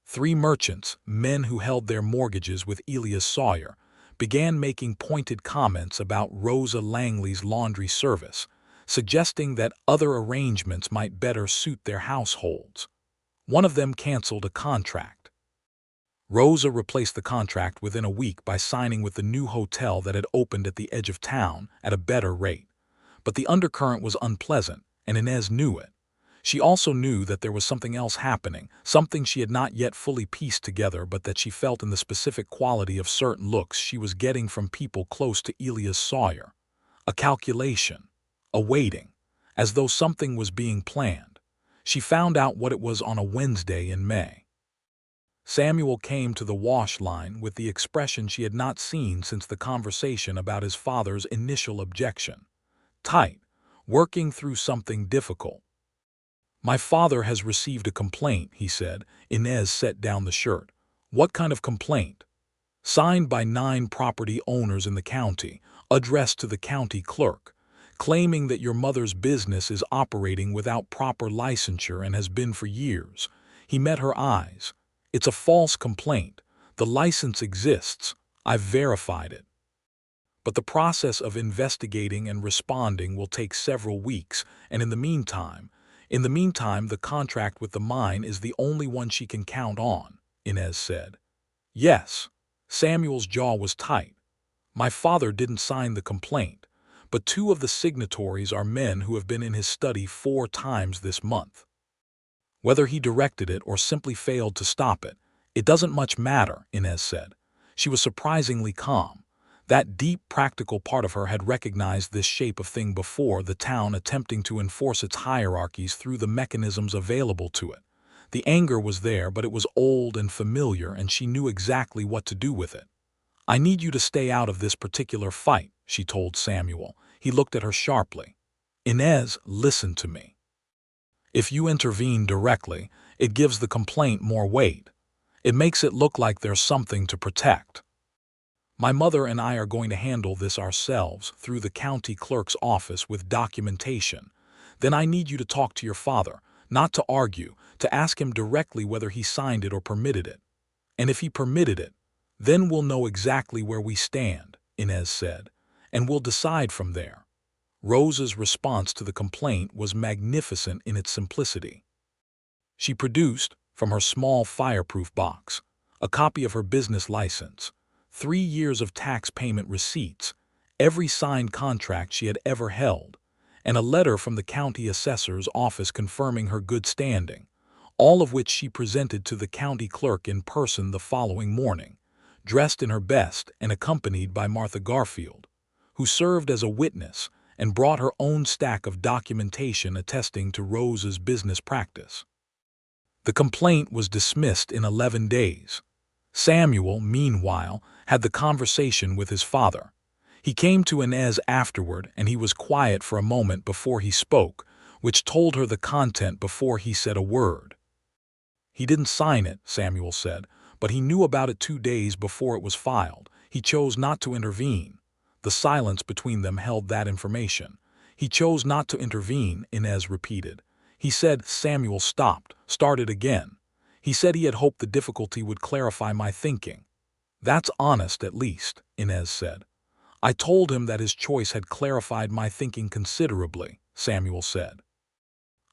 3 merchants, men who held their mortgages with Elias Sawyer, began making pointed comments about Rosa Langley's laundry service, suggesting that other arrangements might better suit their households. One of them canceled a contract. Rosa replaced the contract within a week by signing with the new hotel that had opened at the edge of town at a better rate. But the undercurrent was unpleasant, and Inez knew it. She also knew that there was something else happening, something she had not yet fully pieced together, but that she felt in the specific quality of certain looks she was getting from people close to Elias Sawyer. A calculation, a waiting, as though something was being planned. She found out what it was on a Wednesday in May. Samuel came to the wash line with the expression she had not seen since the conversation about his father's initial objection. Tight, working through something difficult. "My father has received a complaint," he said. Inez set down the shirt. "What kind of complaint?" "Signed by 9 property owners in the county, addressed to the county clerk, claiming that your mother's business is operating without proper licensure and has been for years." He met her eyes. "It's a false complaint. The license exists. I've verified it. But the process of investigating and responding will take several weeks, and in the meantime, the contract with the mine is the only one she can count on," Inez said. "Yes." Samuel's jaw was tight. "My father didn't sign the complaint, but 2 of the signatories are men who have been in his study 4 times this month. Whether he directed it or simply failed to stop it, it doesn't much matter," Inez said. She was surprisingly calm. That deep, practical part of her had recognized this shape of thing before, the town attempting to enforce its hierarchies through the mechanisms available to it. The anger was there, but it was old and familiar, and she knew exactly what to do with it. "I need you to stay out of this particular fight," she told Samuel. He looked at her sharply. "Inez, listen to me. If you intervene directly, it gives the complaint more weight. It makes it look like there's something to protect. My mother and I are going to handle this ourselves through the county clerk's office with documentation. Then I need you to talk to your father, not to argue, to ask him directly whether he signed it or permitted it. And if he permitted it, then we'll know exactly where we stand, Inez said, and we'll decide from there. Rose's response to the complaint was magnificent in its simplicity. She produced, from her small fireproof box, a copy of her business license, 3 years of tax payment receipts, every signed contract she had ever held, and a letter from the county assessor's office confirming her good standing, all of which she presented to the county clerk in person the following morning, dressed in her best and accompanied by Martha Garfield, who served as a witness and brought her own stack of documentation attesting to Rose's business practice. The complaint was dismissed in 11 days. Samuel, meanwhile, had the conversation with his father. He came to Inez afterward, and he was quiet for a moment before he spoke, which told her the content before he said a word. He didn't sign it, Samuel said, but he knew about it 2 days before it was filed. He chose not to intervene. The silence between them held that information. He chose not to intervene, Inez repeated. He said. Samuel stopped, started again. He said he had hoped the difficulty would clarify my thinking. That's honest, at least, Inez said. I told him that his choice had clarified my thinking considerably, Samuel said.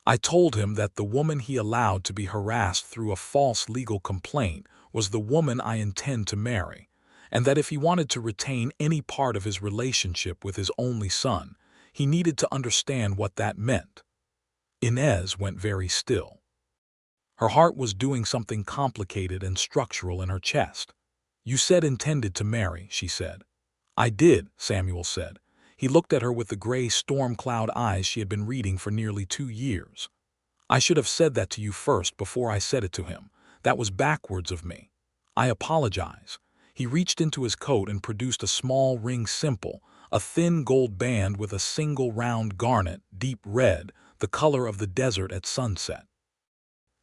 I told him that the woman he allowed to be harassed through a false legal complaint was the woman I intend to marry, and that if he wanted to retain any part of his relationship with his only son, he needed to understand what that meant. Inez went very still. Her heart was doing something complicated and structural in her chest. You said intended to marry, she said. I did, Samuel said. He looked at her with the gray storm cloud eyes she had been reading for nearly 2 years. I should have said that to you first before I said it to him. That was backwards of me. I apologize. He reached into his coat and produced a small ring simple, a thin gold band with a single round garnet, deep red, the color of the desert at sunset.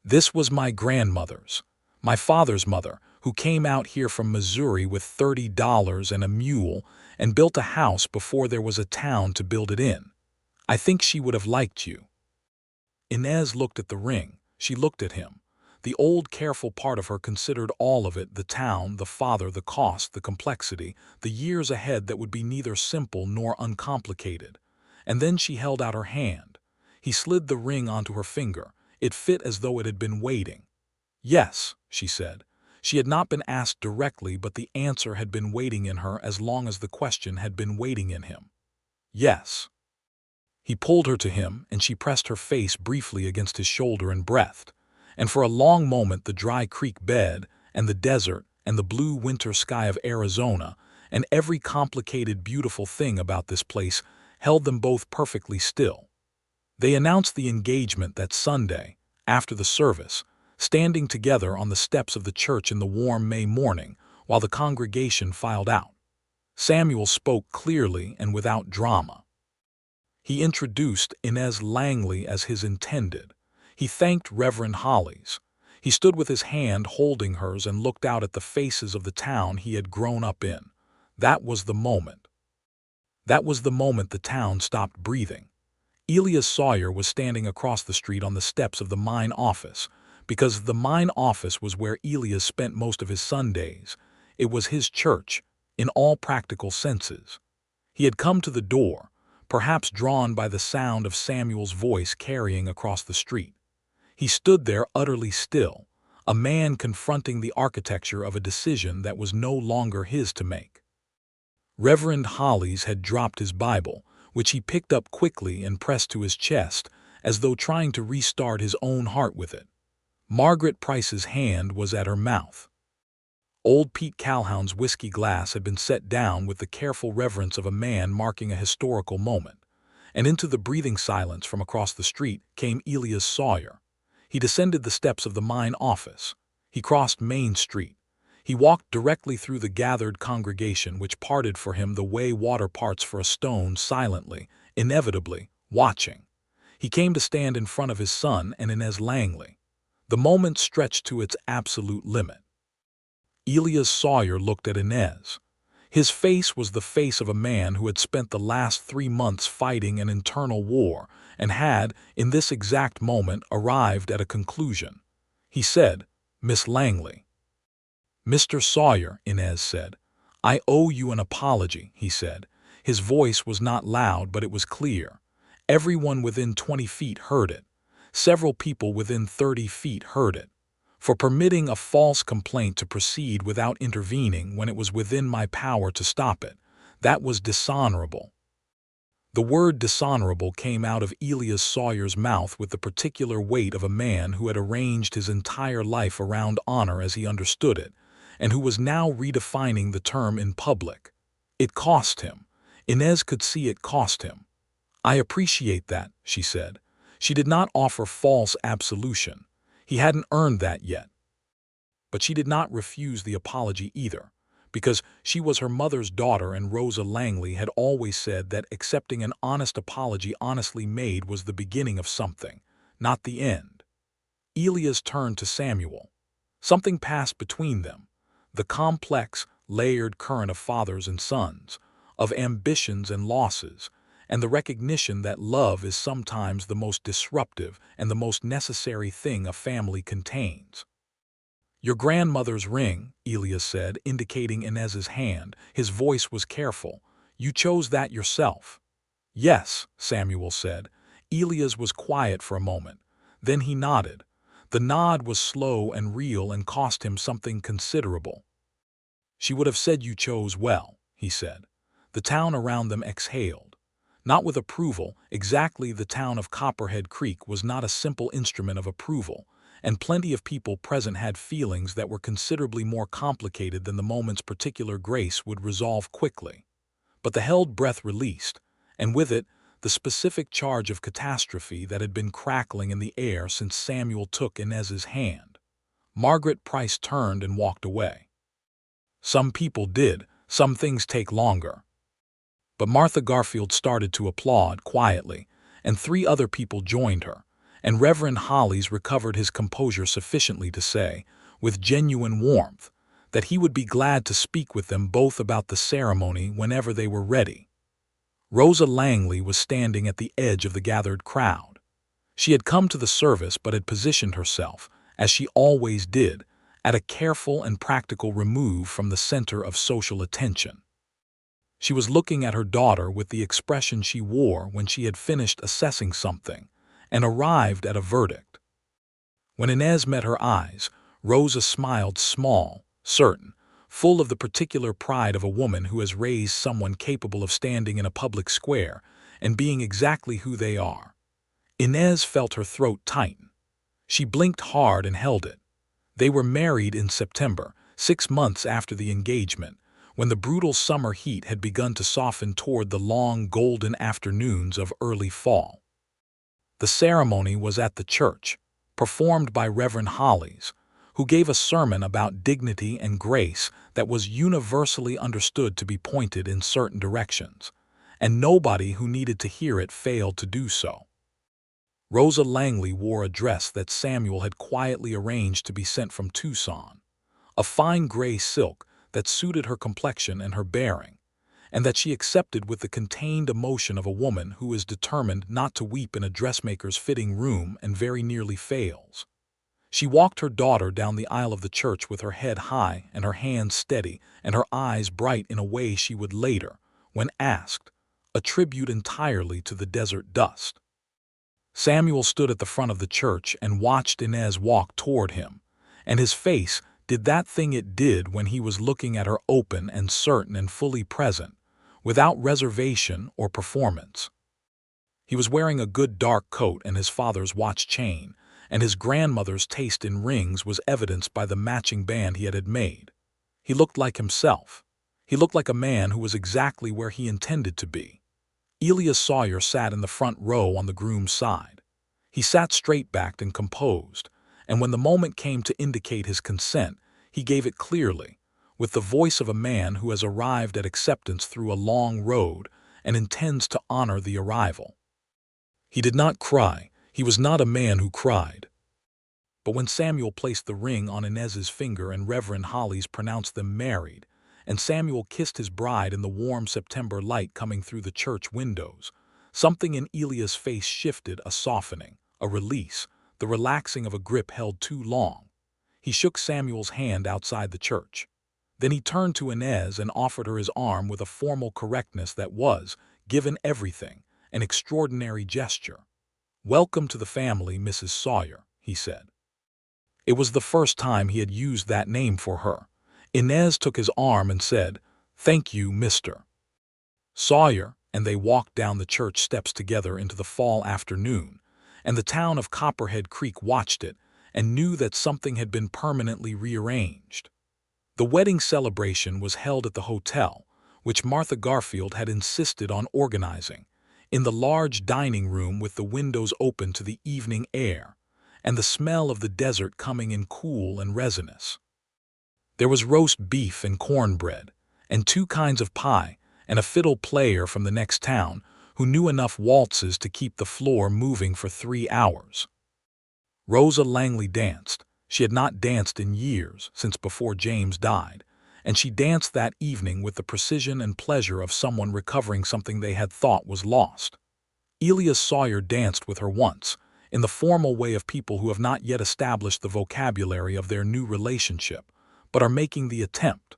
This was my grandmother's, my father's mother, who came out here from Missouri with $30 and a mule and built a house before there was a town to build it in. I think she would have liked you. Inez looked at the ring. She looked at him. The old careful part of her considered all of it, the town, the father, the cost, the complexity, the years ahead that would be neither simple nor uncomplicated. And then she held out her hand. He slid the ring onto her finger. It fit as though it had been waiting. Yes, she said. She had not been asked directly, but the answer had been waiting in her as long as the question had been waiting in him. Yes. He pulled her to him, and she pressed her face briefly against his shoulder and breathed. And for a long moment the dry creek bed, and the desert, and the blue winter sky of Arizona, and every complicated, beautiful thing about this place held them both perfectly still. They announced the engagement that Sunday, after the service, standing together on the steps of the church in the warm May morning while the congregation filed out. Samuel spoke clearly and without drama. He introduced Inez Langley as his intended. He thanked Reverend Hollies. He stood with his hand holding hers and looked out at the faces of the town he had grown up in. That was the moment. That was the moment the town stopped breathing. Elias Sawyer was standing across the street on the steps of the mine office, because the mine office was where Elias spent most of his Sundays. It was his church, in all practical senses. He had come to the door, perhaps drawn by the sound of Samuel's voice carrying across the street. He stood there utterly still, a man confronting the architecture of a decision that was no longer his to make. Reverend Hollies had dropped his Bible, which he picked up quickly and pressed to his chest, as though trying to restart his own heart with it. Margaret Price's hand was at her mouth. Old Pete Calhoun's whiskey glass had been set down with the careful reverence of a man marking a historical moment, and into the breathing silence from across the street came Elias Sawyer. He descended the steps of the mine office. He crossed Main Street. He walked directly through the gathered congregation, which parted for him the way water parts for a stone, silently, inevitably, watching. He came to stand in front of his son and Inez Langley. The moment stretched to its absolute limit. Elias Sawyer looked at Inez. His face was the face of a man who had spent the last 3 months fighting an internal war and had, in this exact moment, arrived at a conclusion. He said, "Miss Langley." "Mr. Sawyer," Inez said. "I owe you an apology," he said. His voice was not loud, but it was clear. Everyone within 20 feet heard it. Several people within 30 feet heard it. For permitting a false complaint to proceed without intervening when it was within my power to stop it. That was dishonorable. The word dishonorable came out of Elias Sawyer's mouth with the particular weight of a man who had arranged his entire life around honor as he understood it, and who was now redefining the term in public. It cost him. Inez could see it cost him. "I appreciate that," she said. She did not offer false absolution. He hadn't earned that yet. But she did not refuse the apology either, because she was her mother's daughter and Rosa Langley had always said that accepting an honest apology honestly made was the beginning of something, not the end. Elias turned to Samuel. Something passed between them, the complex, layered current of fathers and sons, of ambitions and losses, and the recognition that love is sometimes the most disruptive and the most necessary thing a family contains. "Your grandmother's ring," Elias said, indicating Inez's hand. His voice was careful. "You chose that yourself." "Yes," Samuel said. Elias was quiet for a moment. Then he nodded. The nod was slow and real and cost him something considerable. "She would have said you chose well," he said. The town around them exhaled. Not with approval. Exactly, the town of Copperhead Creek was not a simple instrument of approval, and plenty of people present had feelings that were considerably more complicated than the moment's particular grace would resolve quickly. But the held breath released, and with it, the specific charge of catastrophe that had been crackling in the air since Samuel took Inez's hand. Margaret Price turned and walked away. "Some people did. Some things take longer." But Martha Garfield started to applaud quietly, and 3 other people joined her, and Reverend Hollis recovered his composure sufficiently to say, with genuine warmth, that he would be glad to speak with them both about the ceremony whenever they were ready. Rosa Langley was standing at the edge of the gathered crowd. She had come to the service but had positioned herself, as she always did, at a careful and practical remove from the center of social attention. She was looking at her daughter with the expression she wore when she had finished assessing something and arrived at a verdict. When Inez met her eyes, Rosa smiled, small, certain, full of the particular pride of a woman who has raised someone capable of standing in a public square and being exactly who they are. Inez felt her throat tighten. She blinked hard and held it. They were married in September, 6 months after the engagement, when the brutal summer heat had begun to soften toward the long golden afternoons of early fall. The ceremony was at the church, performed by Reverend Hollis, who gave a sermon about dignity and grace that was universally understood to be pointed in certain directions, and nobody who needed to hear it failed to do so. Rosa Langley wore a dress that Samuel had quietly arranged to be sent from Tucson, a fine gray silk that suited her complexion and her bearing, and that she accepted with the contained emotion of a woman who is determined not to weep in a dressmaker's fitting room and very nearly fails. She walked her daughter down the aisle of the church with her head high and her hands steady and her eyes bright in a way she would later, when asked, attribute entirely to the desert dust. Samuel stood at the front of the church and watched Inez walk toward him, and his face did that thing it did when he was looking at her, open and certain and fully present, without reservation or performance. He was wearing a good dark coat and his father's watch chain, and his grandmother's taste in rings was evidenced by the matching band he had made. He looked like himself. He looked like a man who was exactly where he intended to be. Elias Sawyer sat in the front row on the groom's side. He sat straight-backed and composed, and when the moment came to indicate his consent, he gave it clearly, with the voice of a man who has arrived at acceptance through a long road and intends to honor the arrival. He did not cry. He was not a man who cried. But when Samuel placed the ring on Inez's finger and Reverend Hollis pronounced them married, and Samuel kissed his bride in the warm September light coming through the church windows. Something in Elia's face shifted, a softening, a release, the relaxing of a grip held too long. He shook Samuel's hand outside the church. Then he turned to Inez and offered her his arm with a formal correctness that was, given everything, an extraordinary gesture. "Welcome to the family, Mrs. Sawyer," he said. It was the first time he had used that name for her. Inez took his arm and said, "Thank you, Mr. Sawyer," and they walked down the church steps together into the fall afternoon, and the town of Copperhead Creek watched it and knew that something had been permanently rearranged. The wedding celebration was held at the hotel, which Martha Garfield had insisted on organizing, in the large dining room with the windows open to the evening air, and the smell of the desert coming in cool and resinous. There was roast beef and cornbread, and 2 kinds of pie, and a fiddle player from the next town who knew enough waltzes to keep the floor moving for 3 hours. Rosa Langley danced. She had not danced in years, since before James died, and she danced that evening with the precision and pleasure of someone recovering something they had thought was lost. Elias Sawyer danced with her once, in the formal way of people who have not yet established the vocabulary of their new relationship, but are making the attempt.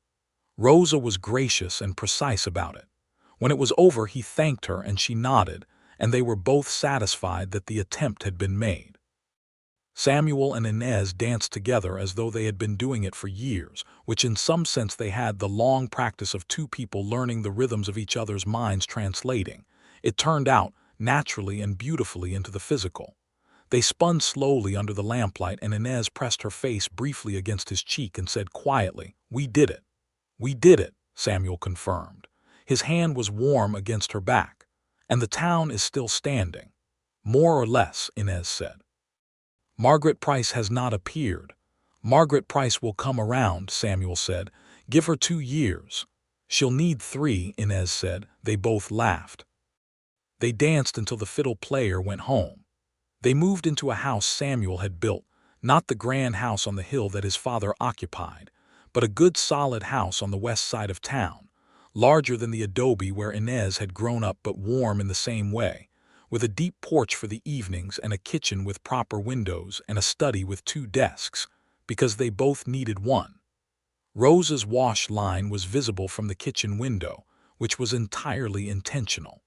Rosa was gracious and precise about it. When it was over, he thanked her and she nodded, and they were both satisfied that the attempt had been made. Samuel and Inez danced together as though they had been doing it for years, which in some sense they had, the long practice of 2 people learning the rhythms of each other's minds translating. It turned out, naturally and beautifully, into the physical. They spun slowly under the lamplight, and Inez pressed her face briefly against his cheek and said quietly, "We did it." "We did it," Samuel confirmed. His hand was warm against her back. "And the town is still standing." "More or less," Inez said. "Margaret Price has not appeared." "Margaret Price will come around," Samuel said. "Give her 2 years." "She'll need 3, Inez said. They both laughed. They danced until the fiddle player went home. They moved into a house Samuel had built, not the grand house on the hill that his father occupied, but a good solid house on the west side of town, larger than the adobe where Inez had grown up but warm in the same way, with a deep porch for the evenings and a kitchen with proper windows and a study with 2 desks, because they both needed one. Rosa's wash line was visible from the kitchen window, which was entirely intentional.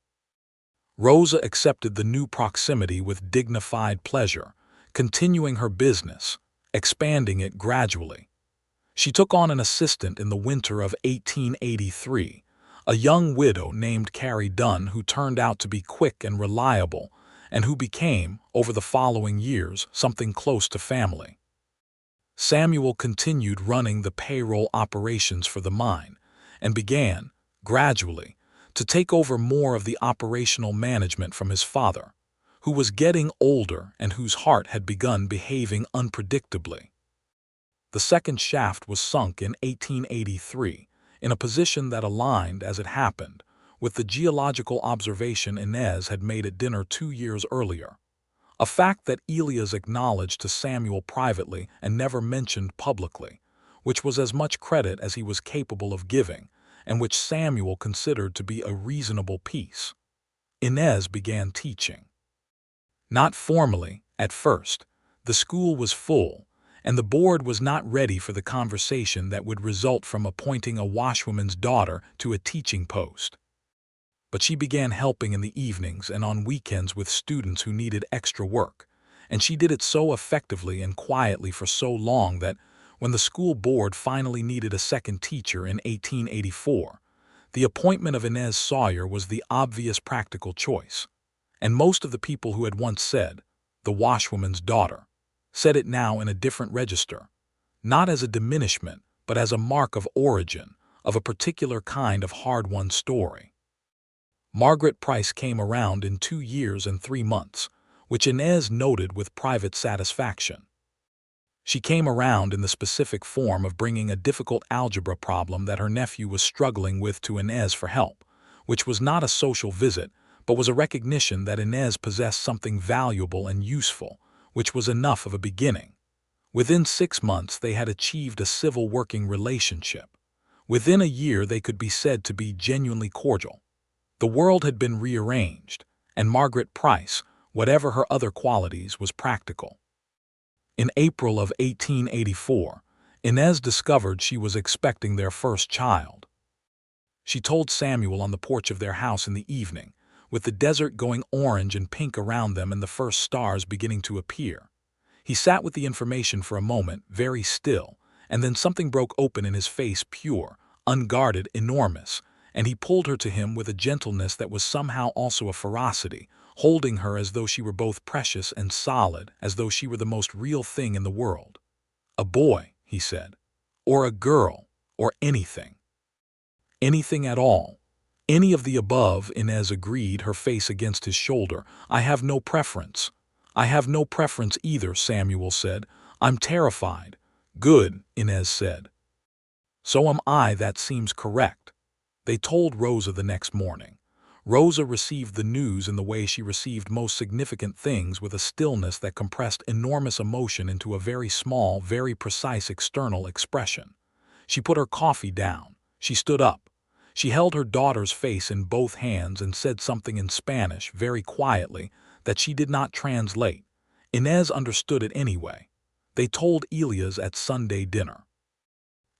Rosa accepted the new proximity with dignified pleasure, continuing her business, expanding it gradually. She took on an assistant in the winter of 1883, a young widow named Carrie Dunn who turned out to be quick and reliable, and who became, over the following years, something close to family. Samuel continued running the payroll operations for the mine, and began, gradually, to take over more of the operational management from his father, who was getting older and whose heart had begun behaving unpredictably. The second shaft was sunk in 1883, in a position that aligned, as it happened, with the geological observation Inez had made at dinner 2 years earlier, a fact that Elias acknowledged to Samuel privately and never mentioned publicly, which was as much credit as he was capable of giving, and which Samuel considered to be a reasonable piece. Inez began teaching. Not formally, at first. The school was full, and the board was not ready for the conversation that would result from appointing a washwoman's daughter to a teaching post. But she began helping in the evenings and on weekends with students who needed extra work, and she did it so effectively and quietly for so long that, when the school board finally needed a second teacher in 1884, the appointment of Inez Sawyer was the obvious practical choice. And most of the people who had once said, "the washwoman's daughter," said it now in a different register, not as a diminishment, but as a mark of origin, of a particular kind of hard-won story. Margaret Price came around in 2 years and 3 months, which Inez noted with private satisfaction. She came around in the specific form of bringing a difficult algebra problem that her nephew was struggling with to Inez for help, which was not a social visit, but was a recognition that Inez possessed something valuable and useful, which was enough of a beginning. Within 6 months they had achieved a civil working relationship, Within a year they could be said to be genuinely cordial. The world had been rearranged, and Margaret Price, whatever her other qualities, was practical. In April of 1884, Inez discovered she was expecting their first child. She told Samuel on the porch of their house in the evening, with the desert going orange and pink around them and the first stars beginning to appear. He sat with the information for a moment, very still, and then something broke open in his face, pure, unguarded, enormous, and he pulled her to him with a gentleness that was somehow also a ferocity, holding her as though she were both precious and solid, as though she were the most real thing in the world. "A boy," he said, "or a girl, or anything. Anything at all. Any of the above," Inez agreed, her face against his shoulder. "I have no preference." "I have no preference either," Samuel said. "I'm terrified." "Good," Inez said. "So am I. That seems correct." They told Rosa the next morning. Rosa received the news in the way she received most significant things, with a stillness that compressed enormous emotion into a very small, very precise external expression. She put her coffee down. She stood up. She held her daughter's face in both hands and said something in Spanish, very quietly, that she did not translate. Inez understood it anyway. They told Elias at Sunday dinner.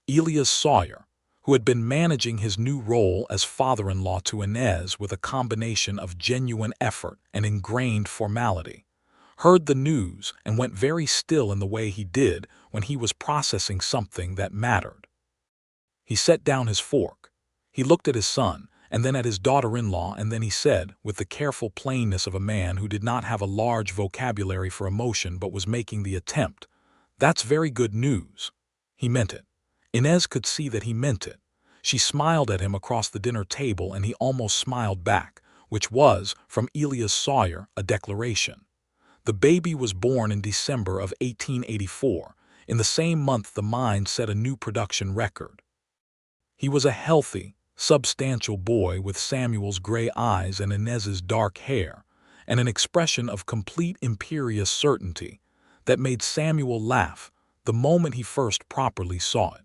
Elias Sawyer, who had been managing his new role as father-in-law to Inez with a combination of genuine effort and ingrained formality, heard the news and went very still in the way he did when he was processing something that mattered. He set down his fork. He looked at his son, and then at his daughter-in-law, and then he said, with the careful plainness of a man who did not have a large vocabulary for emotion but was making the attempt, "That's very good news." He meant it. Inez could see that he meant it. She smiled at him across the dinner table, and he almost smiled back, which was, from Elias Sawyer, a declaration. The baby was born in December of 1884. In the same month the mine set a new production record. He was a healthy, substantial boy with Samuel's gray eyes and Inez's dark hair, and an expression of complete imperious certainty that made Samuel laugh the moment he first properly saw it.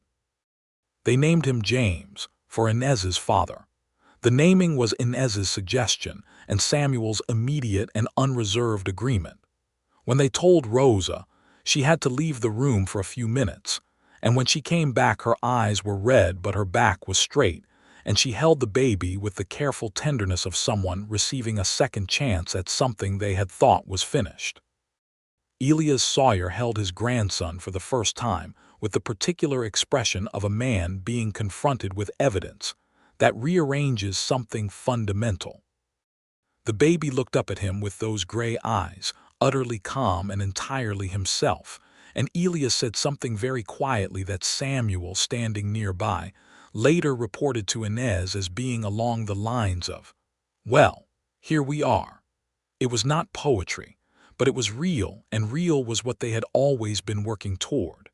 They named him James, for Inez's father. The naming was Inez's suggestion and Samuel's immediate and unreserved agreement. When they told Rosa, she had to leave the room for a few minutes, and when she came back her eyes were red but her back was straight, and she held the baby with the careful tenderness of someone receiving a second chance at something they had thought was finished. Elias Sawyer held his grandson for the first time with the particular expression of a man being confronted with evidence that rearranges something fundamental. The baby looked up at him with those gray eyes, utterly calm and entirely himself, and Elias said something very quietly that Samuel, standing nearby, later reported to Inez as being along the lines of, "Well, here we are." It was not poetry, but it was real, and real was what they had always been working toward.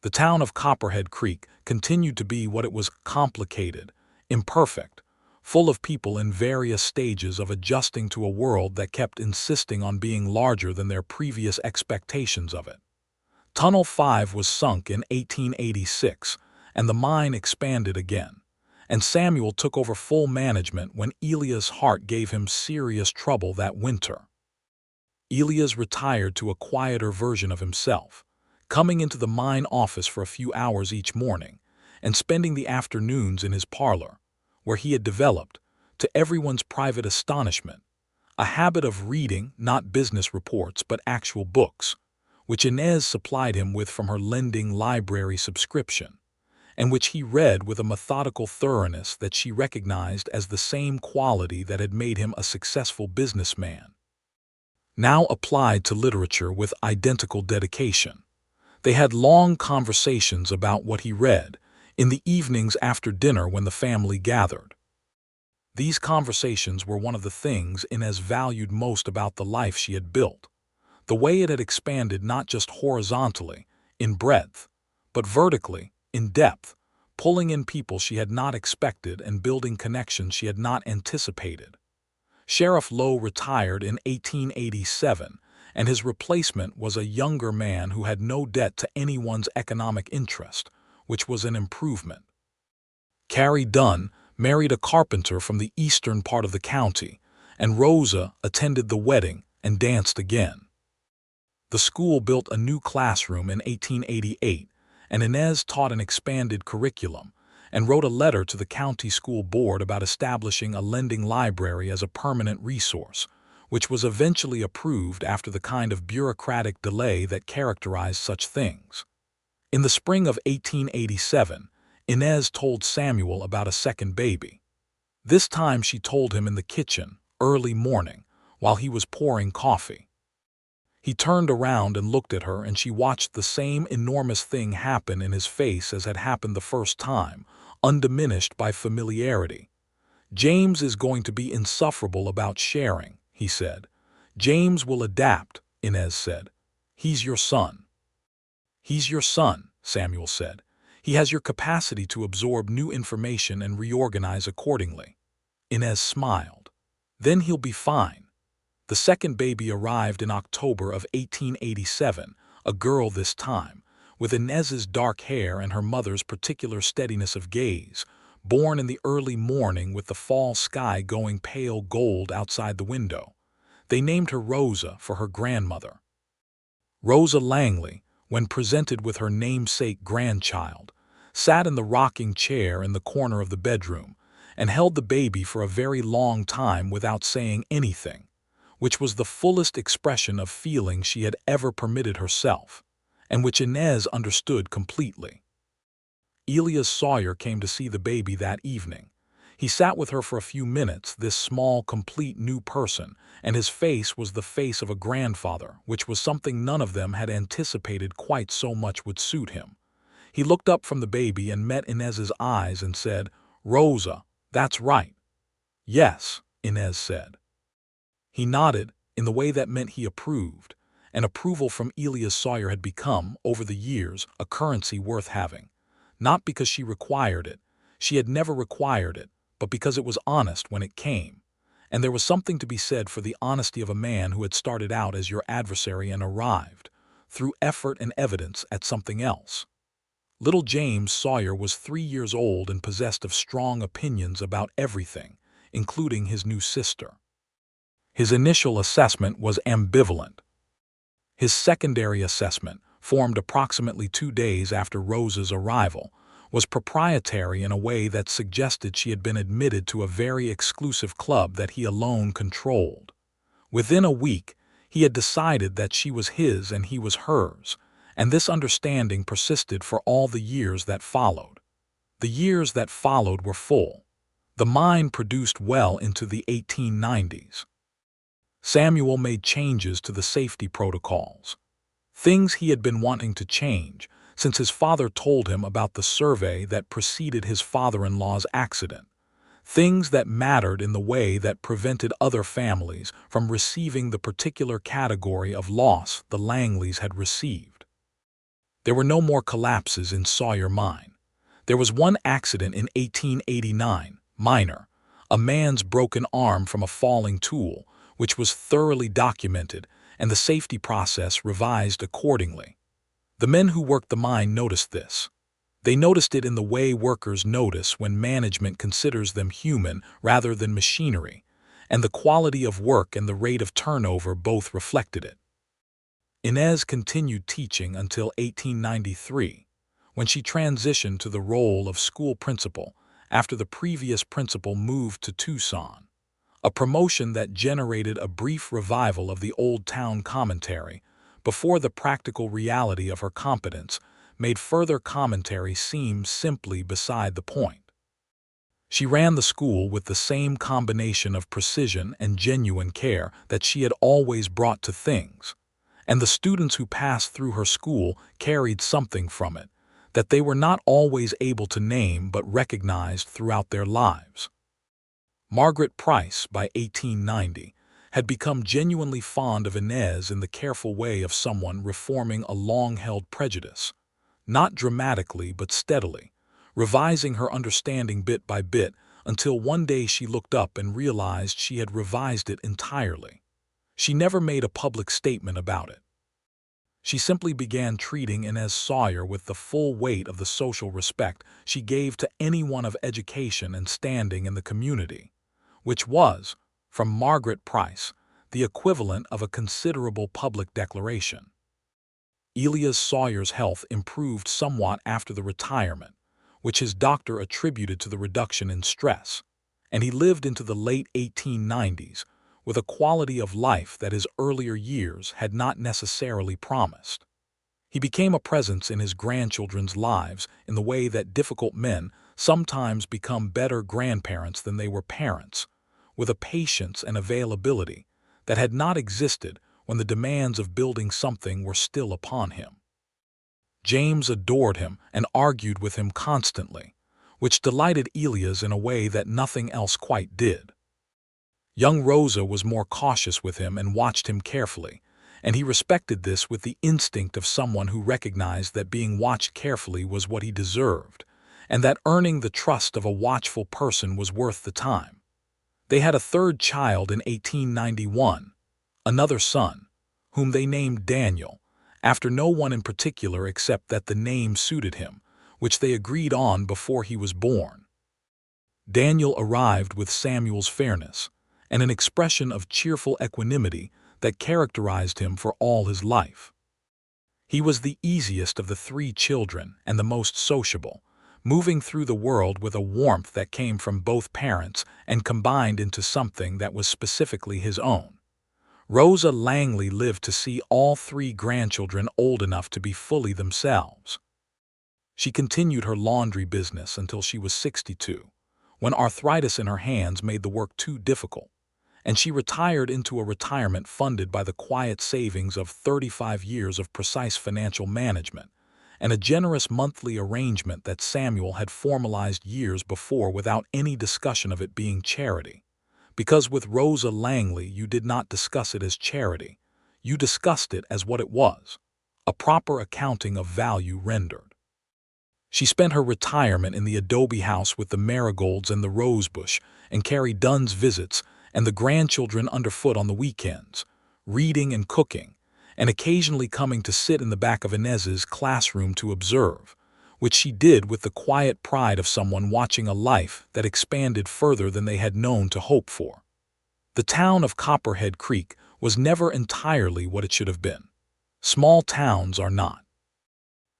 The town of Copperhead Creek continued to be what it was: complicated, imperfect, full of people in various stages of adjusting to a world that kept insisting on being larger than their previous expectations of it. Tunnel 5 was sunk in 1886, and the mine expanded again, and Samuel took over full management when Elias' heart gave him serious trouble that winter. Elias retired to a quieter version of himself, coming into the mine office for a few hours each morning, and spending the afternoons in his parlor, where he had developed, to everyone's private astonishment, a habit of reading not business reports but actual books, which Inez supplied him with from her lending library subscription, and which he read with a methodical thoroughness that she recognized as the same quality that had made him a successful businessman. Now applied to literature with identical dedication. They had long conversations about what he read, in the evenings after dinner when the family gathered. These conversations were one of the things Inez valued most about the life she had built. The way it had expanded not just horizontally, in breadth, but vertically, in depth, pulling in people she had not expected and building connections she had not anticipated. Sheriff Lowe retired in 1887, and his replacement was a younger man who had no debt to anyone's economic interest, which was an improvement. Carrie Dunn married a carpenter from the eastern part of the county, and Rosa attended the wedding and danced again. The school built a new classroom in 1888, and Inez taught an expanded curriculum and wrote a letter to the county school board about establishing a lending library as a permanent resource, which was eventually approved after the kind of bureaucratic delay that characterized such things. In the spring of 1887, Inez told Samuel about a second baby. This time she told him in the kitchen, early morning, while he was pouring coffee. He turned around and looked at her, and she watched the same enormous thing happen in his face as had happened the first time, undiminished by familiarity. "James is going to be insufferable about sharing," he said. "James will adapt," Inez said. "He's your son." "He's your son," Samuel said. "He has your capacity to absorb new information and reorganize accordingly." Inez smiled. "Then he'll be fine." The second baby arrived in October of 1887, a girl this time, with Inez's dark hair and her mother's particular steadiness of gaze, born in the early morning with the fall sky going pale gold outside the window. They named her Rosa for her grandmother. Rosa Langley, when presented with her namesake grandchild, sat in the rocking chair in the corner of the bedroom and held the baby for a very long time without saying anything, which was the fullest expression of feeling she had ever permitted herself, and which Inez understood completely. Elias Sawyer came to see the baby that evening. He sat with her for a few minutes, this small, complete new person, and his face was the face of a grandfather, which was something none of them had anticipated quite so much would suit him. He looked up from the baby and met Inez's eyes and said, "Rosa, that's right." "Yes," Inez said. He nodded in the way that meant he approved, and approval from Elias Sawyer had become, over the years, a currency worth having. Not because she required it, she had never required it, but because it was honest when it came. And there was something to be said for the honesty of a man who had started out as your adversary and arrived, through effort and evidence, at something else. Little James Sawyer was 3 years old and possessed of strong opinions about everything, including his new sister. His initial assessment was ambivalent. His secondary assessment, formed approximately 2 days after Rosa's arrival, was proprietary in a way that suggested she had been admitted to a very exclusive club that he alone controlled. Within a week, he had decided that she was his and he was hers, and this understanding persisted for all the years that followed. The years that followed were full. The mine produced well into the 1890s. Samuel made changes to the safety protocols. Things he had been wanting to change since his father told him about the survey that preceded his father-in-law's accident. Things that mattered in the way that prevented other families from receiving the particular category of loss the Langleys had received. There were no more collapses in Sawyer Mine. There was one accident in 1889, minor, a man's broken arm from a falling tool, which was thoroughly documented, and the safety process revised accordingly. The men who worked the mine noticed this. They noticed it in the way workers notice when management considers them human rather than machinery, and the quality of work and the rate of turnover both reflected it. Inez continued teaching until 1893, when she transitioned to the role of school principal after the previous principal moved to Tucson, a promotion that generated a brief revival of the Old Town commentary before the practical reality of her competence made further commentary seem simply beside the point. She ran the school with the same combination of precision and genuine care that she had always brought to things, and the students who passed through her school carried something from it that they were not always able to name but recognized throughout their lives. Margaret Price, by 1890, had become genuinely fond of Inez in the careful way of someone reforming a long-held prejudice, not dramatically but steadily, revising her understanding bit by bit until one day she looked up and realized she had revised it entirely. She never made a public statement about it. She simply began treating Inez Sawyer with the full weight of the social respect she gave to anyone of education and standing in the community, which was, from Margaret Price, the equivalent of a considerable public declaration. Elias Sawyer's health improved somewhat after the retirement, which his doctor attributed to the reduction in stress, and he lived into the late 1890s with a quality of life that his earlier years had not necessarily promised. He became a presence in his grandchildren's lives in the way that difficult men sometimes become better grandparents than they were parents, with a patience and availability that had not existed when the demands of building something were still upon him. James adored him and argued with him constantly, which delighted Elias in a way that nothing else quite did. Young Rosa was more cautious with him and watched him carefully, and he respected this with the instinct of someone who recognized that being watched carefully was what he deserved, and that earning the trust of a watchful person was worth the time. They had a third child in 1891, another son, whom they named Daniel, after no one in particular except that the name suited him, which they agreed on before he was born. Daniel arrived with Samuel's fairness and an expression of cheerful equanimity that characterized him for all his life. He was the easiest of the three children and the most sociable, moving through the world with a warmth that came from both parents and combined into something that was specifically his own. Rosa Langley lived to see all three grandchildren old enough to be fully themselves. She continued her laundry business until she was 62, when arthritis in her hands made the work too difficult, and she retired into a retirement funded by the quiet savings of 35 years of precise financial management and a generous monthly arrangement that Samuel had formalized years before without any discussion of it being charity. Because with Rosa Langley you did not discuss it as charity, you discussed it as what it was, a proper accounting of value rendered. She spent her retirement in the adobe house with the marigolds and the rosebush, and Carrie Dunn's visits and the grandchildren underfoot on the weekends, reading and cooking, and occasionally coming to sit in the back of Inez's classroom to observe, which she did with the quiet pride of someone watching a life that expanded further than they had known to hope for. The town of Copperhead Creek was never entirely what it should have been. Small towns are not.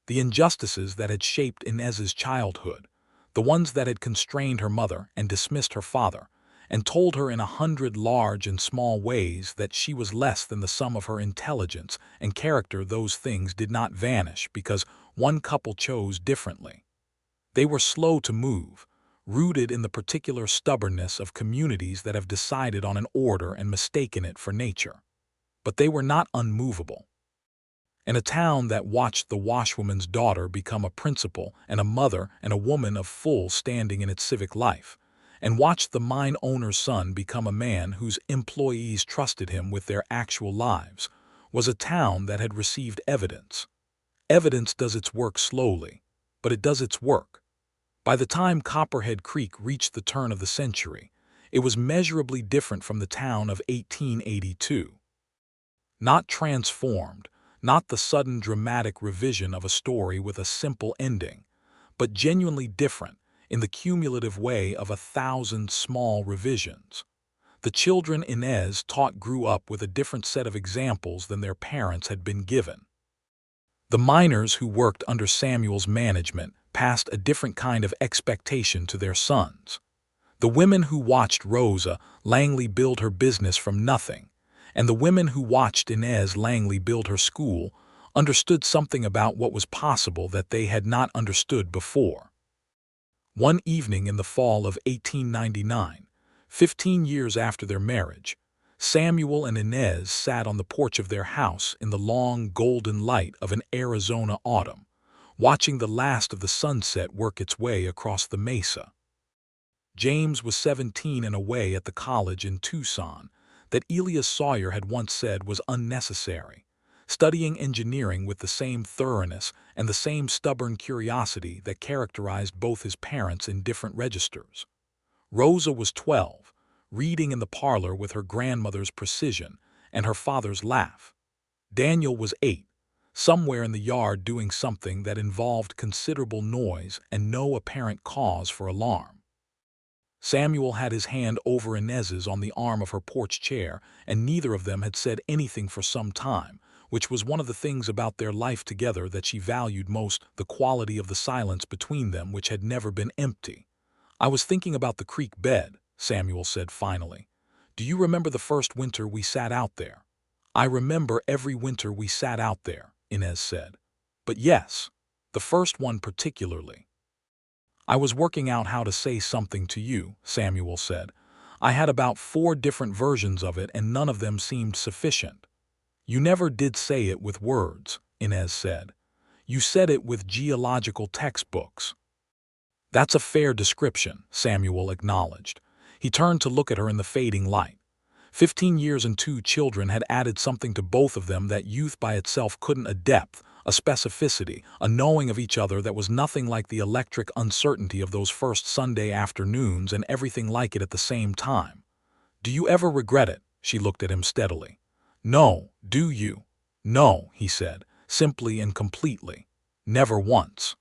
The injustices that had shaped Inez's childhood, the ones that had constrained her mother and dismissed her father, and told her in 100 large and small ways that she was less than the sum of her intelligence and character, those things did not vanish because one couple chose differently. They were slow to move, rooted in the particular stubbornness of communities that have decided on an order and mistaken it for nature. But they were not unmovable. In a town that watched the washwoman's daughter become a principal and a mother and a woman of full standing in its civic life, and watched the mine owner's son become a man whose employees trusted him with their actual lives, was a town that had received evidence. Evidence does its work slowly, but it does its work. By the time Copperhead Creek reached the turn of the century, it was measurably different from the town of 1882. Not transformed, not the sudden dramatic revision of a story with a simple ending, but genuinely different in the cumulative way of 1,000 small revisions. The children Inez taught grew up with a different set of examples than their parents had been given. The miners who worked under Samuel's management passed a different kind of expectation to their sons. The women who watched Rosa Langley build her business from nothing, and the women who watched Inez Langley build her school, understood something about what was possible that they had not understood before. One evening in the fall of 1899, 15 years after their marriage, Samuel and Inez sat on the porch of their house in the long golden light of an Arizona autumn, watching the last of the sunset work its way across the mesa. James was 17 and away at the college in Tucson that Elias Sawyer had once said was unnecessary, studying engineering with the same thoroughness and the same stubborn curiosity that characterized both his parents in different registers. Rosa was 12, reading in the parlor with her grandmother's precision and her father's laugh. Daniel was 8, somewhere in the yard doing something that involved considerable noise and no apparent cause for alarm. Samuel had his hand over Inez's on the arm of her porch chair, and neither of them had said anything for some time, which was one of the things about their life together that she valued most, the quality of the silence between them which had never been empty. "I was thinking about the creek bed," Samuel said finally. "Do you remember the first winter we sat out there?" "I remember every winter we sat out there," Inez said. "But yes, the first one particularly." "I was working out how to say something to you," Samuel said. "I had about 4 different versions of it and none of them seemed sufficient." "You never did say it with words," Inez said. "You said it with geological textbooks." "That's a fair description," Samuel acknowledged. He turned to look at her in the fading light. 15 years and 2 children had added something to both of them that youth by itself couldn't, a depth, a specificity, a knowing of each other that was nothing like the electric uncertainty of those first Sunday afternoons and everything like it at the same time. "Do you ever regret it?" She looked at him steadily. "No, do you?" "No," he said, simply and completely. "Never once."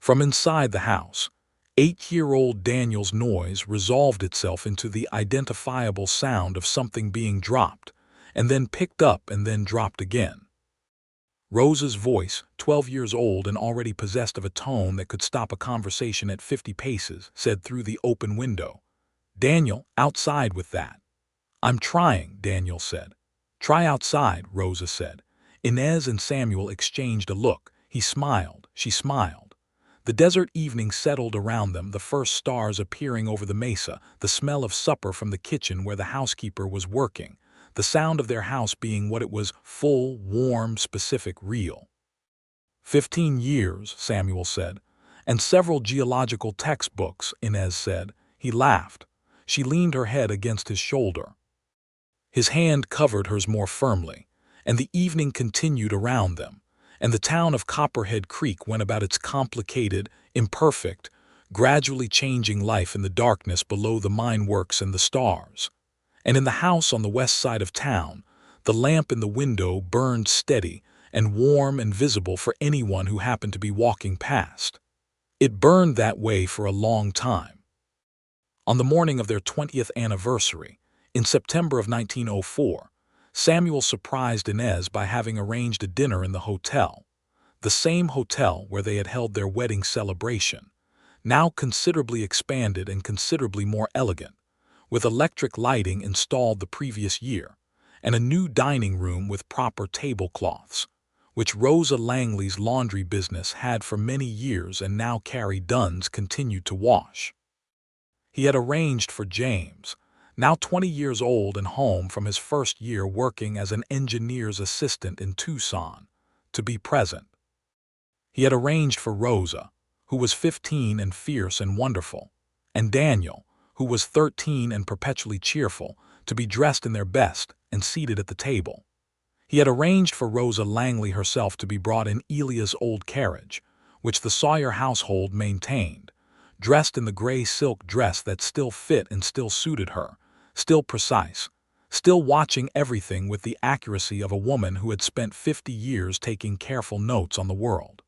From inside the house, 8-year-old Daniel's noise resolved itself into the identifiable sound of something being dropped, and then picked up and then dropped again. Rosa's voice, 12 years old and already possessed of a tone that could stop a conversation at 50 paces, said through the open window, "Daniel, outside with that." "I'm trying," Daniel said. "Try outside," Rosa said. Inez and Samuel exchanged a look. He smiled, she smiled. The desert evening settled around them, the first stars appearing over the mesa, the smell of supper from the kitchen where the housekeeper was working, the sound of their house being what it was, full, warm, specific, real. 15 years, Samuel said. "And several geological textbooks," Inez said. He laughed. She leaned her head against his shoulder. His hand covered hers more firmly, and the evening continued around them, and the town of Copperhead Creek went about its complicated, imperfect, gradually changing life in the darkness below the mine works and the stars. And in the house on the west side of town, the lamp in the window burned steady and warm and visible for anyone who happened to be walking past. It burned that way for a long time. On the morning of their 20th anniversary, in September of 1904, Samuel surprised Inez by having arranged a dinner in the hotel, the same hotel where they had held their wedding celebration, now considerably expanded and considerably more elegant, with electric lighting installed the previous year, and a new dining room with proper tablecloths, which Rosa Langley's laundry business had for many years and now Carrie Dunn's continued to wash. He had arranged for James, now 20 years old and home from his first year working as an engineer's assistant in Tucson, to be present. He had arranged for Rosa, who was 15 and fierce and wonderful, and Daniel, who was 13 and perpetually cheerful, to be dressed in their best and seated at the table. He had arranged for Rosa Langley herself to be brought in Elia's old carriage, which the Sawyer household maintained, dressed in the gray silk dress that still fit and still suited her, still precise, still watching everything with the accuracy of a woman who had spent 50 years taking careful notes on the world.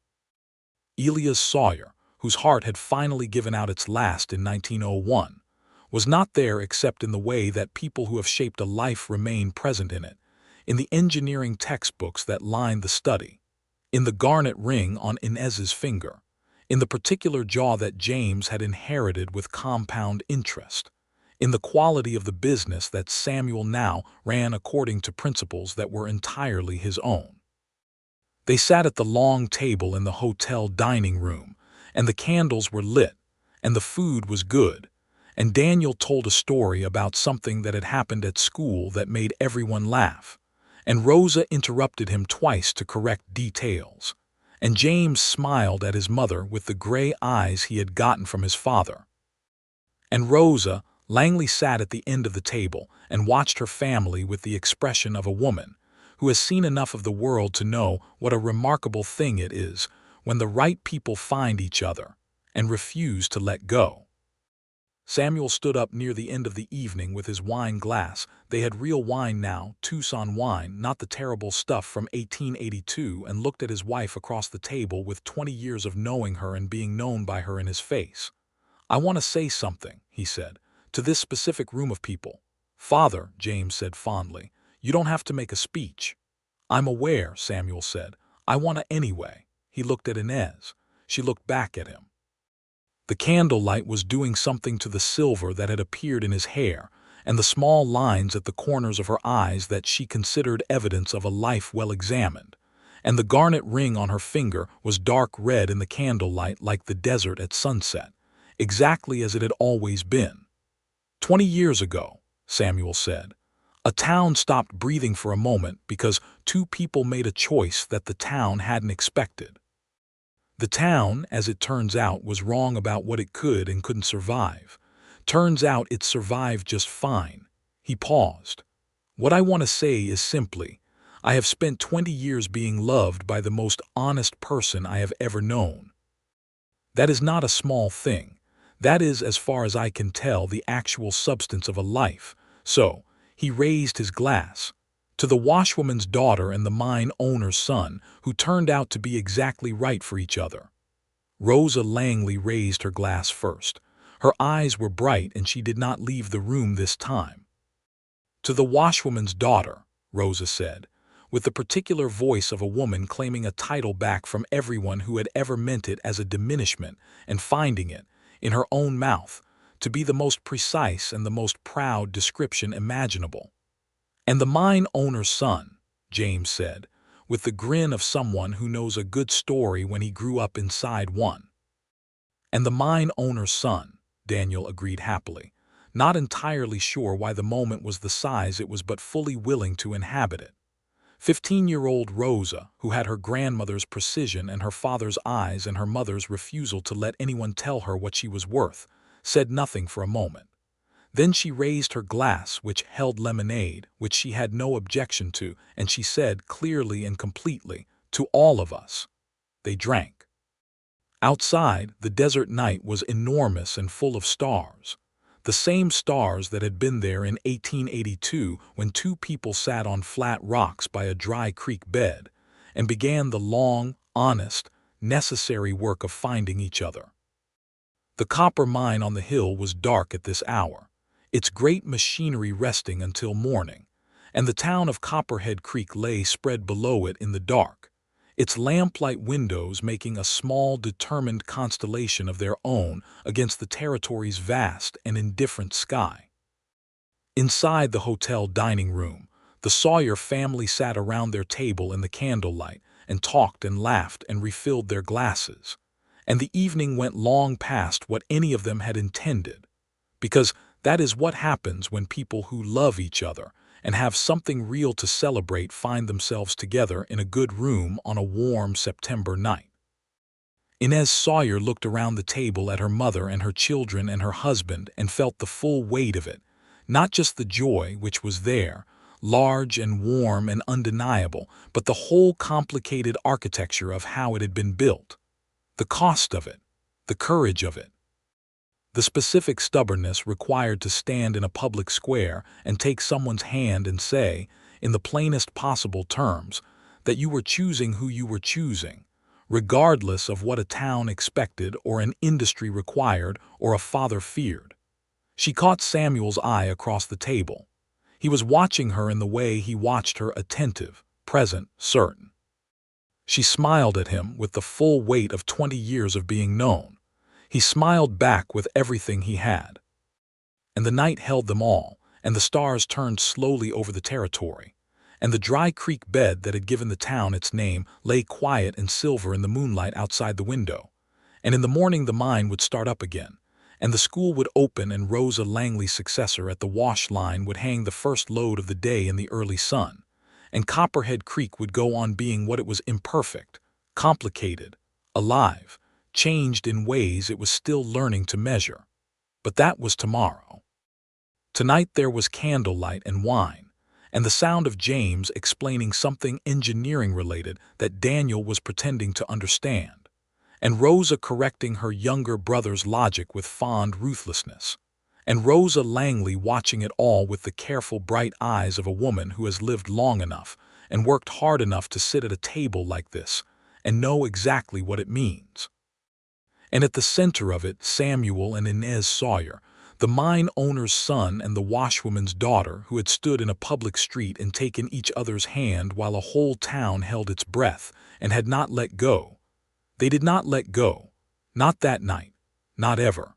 Elia's Sawyer, whose heart had finally given out its last in 1901, was not there except in the way that people who have shaped a life remain present in it, in the engineering textbooks that lined the study, in the garnet ring on Inez's finger, in the particular jaw that James had inherited with compound interest, in the quality of the business that Samuel now ran according to principles that were entirely his own. They sat at the long table in the hotel dining room, and the candles were lit, and the food was good, and Daniel told a story about something that had happened at school that made everyone laugh, and Rosa interrupted him twice to correct details, and James smiled at his mother with the gray eyes he had gotten from his father. And Rosa Langley sat at the end of the table and watched her family with the expression of a woman who has seen enough of the world to know what a remarkable thing it is when the right people find each other and refuse to let go. Samuel stood up near the end of the evening with his wine glass. They had real wine now, Tucson wine, not the terrible stuff from 1882, and looked at his wife across the table with 20 years of knowing her and being known by her in his face. "I want to say something," he said, "to this specific room of people." "Father," James said fondly, "you don't have to make a speech." "I'm aware," Samuel said. "I want to anyway." He looked at Inez. She looked back at him. The candlelight was doing something to the silver that had appeared in his hair, and the small lines at the corners of her eyes that she considered evidence of a life well examined. And the garnet ring on her finger was dark red in the candlelight like the desert at sunset, exactly as it had always been. 20 years ago, Samuel said, a town stopped breathing for a moment because two people made a choice that the town hadn't expected. The town, as it turns out, was wrong about what it could and couldn't survive. Turns out it survived just fine. He paused. "What I want to say is simply, I have spent 20 years being loved by the most honest person I have ever known. That is not a small thing. That is, as far as I can tell, the actual substance of a life. So," he raised his glass, "to the washwoman's daughter and the mine owner's son, who turned out to be exactly right for each other." Rosa Langley raised her glass first. Her eyes were bright and she did not leave the room this time. "To the washwoman's daughter," Rosa said, with the particular voice of a woman claiming a title back from everyone who had ever meant it as a diminishment and finding it, in her own mouth, to be the most precise and the most proud description imaginable. "And the mine owner's son," James said, with the grin of someone who knows a good story when he grew up inside one. "And the mine owner's son," Daniel agreed happily, not entirely sure why the moment was the size it was but fully willing to inhabit it. 15-year-old Rosa, who had her grandmother's precision and her father's eyes and her mother's refusal to let anyone tell her what she was worth, said nothing for a moment. Then she raised her glass, which held lemonade, which she had no objection to, and she said clearly and completely, "To all of us." They drank. Outside, the desert night was enormous and full of stars. The same stars that had been there in 1882 when two people sat on flat rocks by a dry creek bed and began the long, honest, necessary work of finding each other. The copper mine on the hill was dark at this hour, its great machinery resting until morning, and the town of Copperhead Creek lay spread below it in the dark, its lamplight windows making a small, determined constellation of their own against the territory's vast and indifferent sky. Inside the hotel dining room, the Sawyer family sat around their table in the candlelight and talked and laughed and refilled their glasses, and the evening went long past what any of them had intended, because that is what happens when people who love each other and have something real to celebrate find themselves together in a good room on a warm September night. Inez Sawyer looked around the table at her mother and her children and her husband and felt the full weight of it, not just the joy which was there, large and warm and undeniable, but the whole complicated architecture of how it had been built, the cost of it, the courage of it, the specific stubbornness required to stand in a public square and take someone's hand and say, in the plainest possible terms, that you were choosing who you were choosing, regardless of what a town expected or an industry required or a father feared. She caught Samuel's eye across the table. He was watching her in the way he watched her, attentive, present, certain. She smiled at him with the full weight of 20 years of being known. He smiled back with everything he had. And the night held them all, and the stars turned slowly over the territory, and the dry creek bed that had given the town its name lay quiet and silver in the moonlight outside the window. And in the morning the mine would start up again, and the school would open, and Rosa Langley's successor at the wash line would hang the first load of the day in the early sun, and Copperhead Creek would go on being what it was: imperfect, complicated, alive, changed in ways it was still learning to measure. But that was tomorrow. Tonight there was candlelight and wine, and the sound of James explaining something engineering-related that Daniel was pretending to understand, and Rosa correcting her younger brother's logic with fond ruthlessness. and Rosa Langley watching it all with the careful, bright eyes of a woman who has lived long enough and worked hard enough to sit at a table like this and know exactly what it means. And at the center of it, Samuel and Inez Sawyer, the mine owner's son and the washwoman's daughter, who had stood in a public street and taken each other's hand while a whole town held its breath and had not let go. They did not let go. Not that night. Not ever.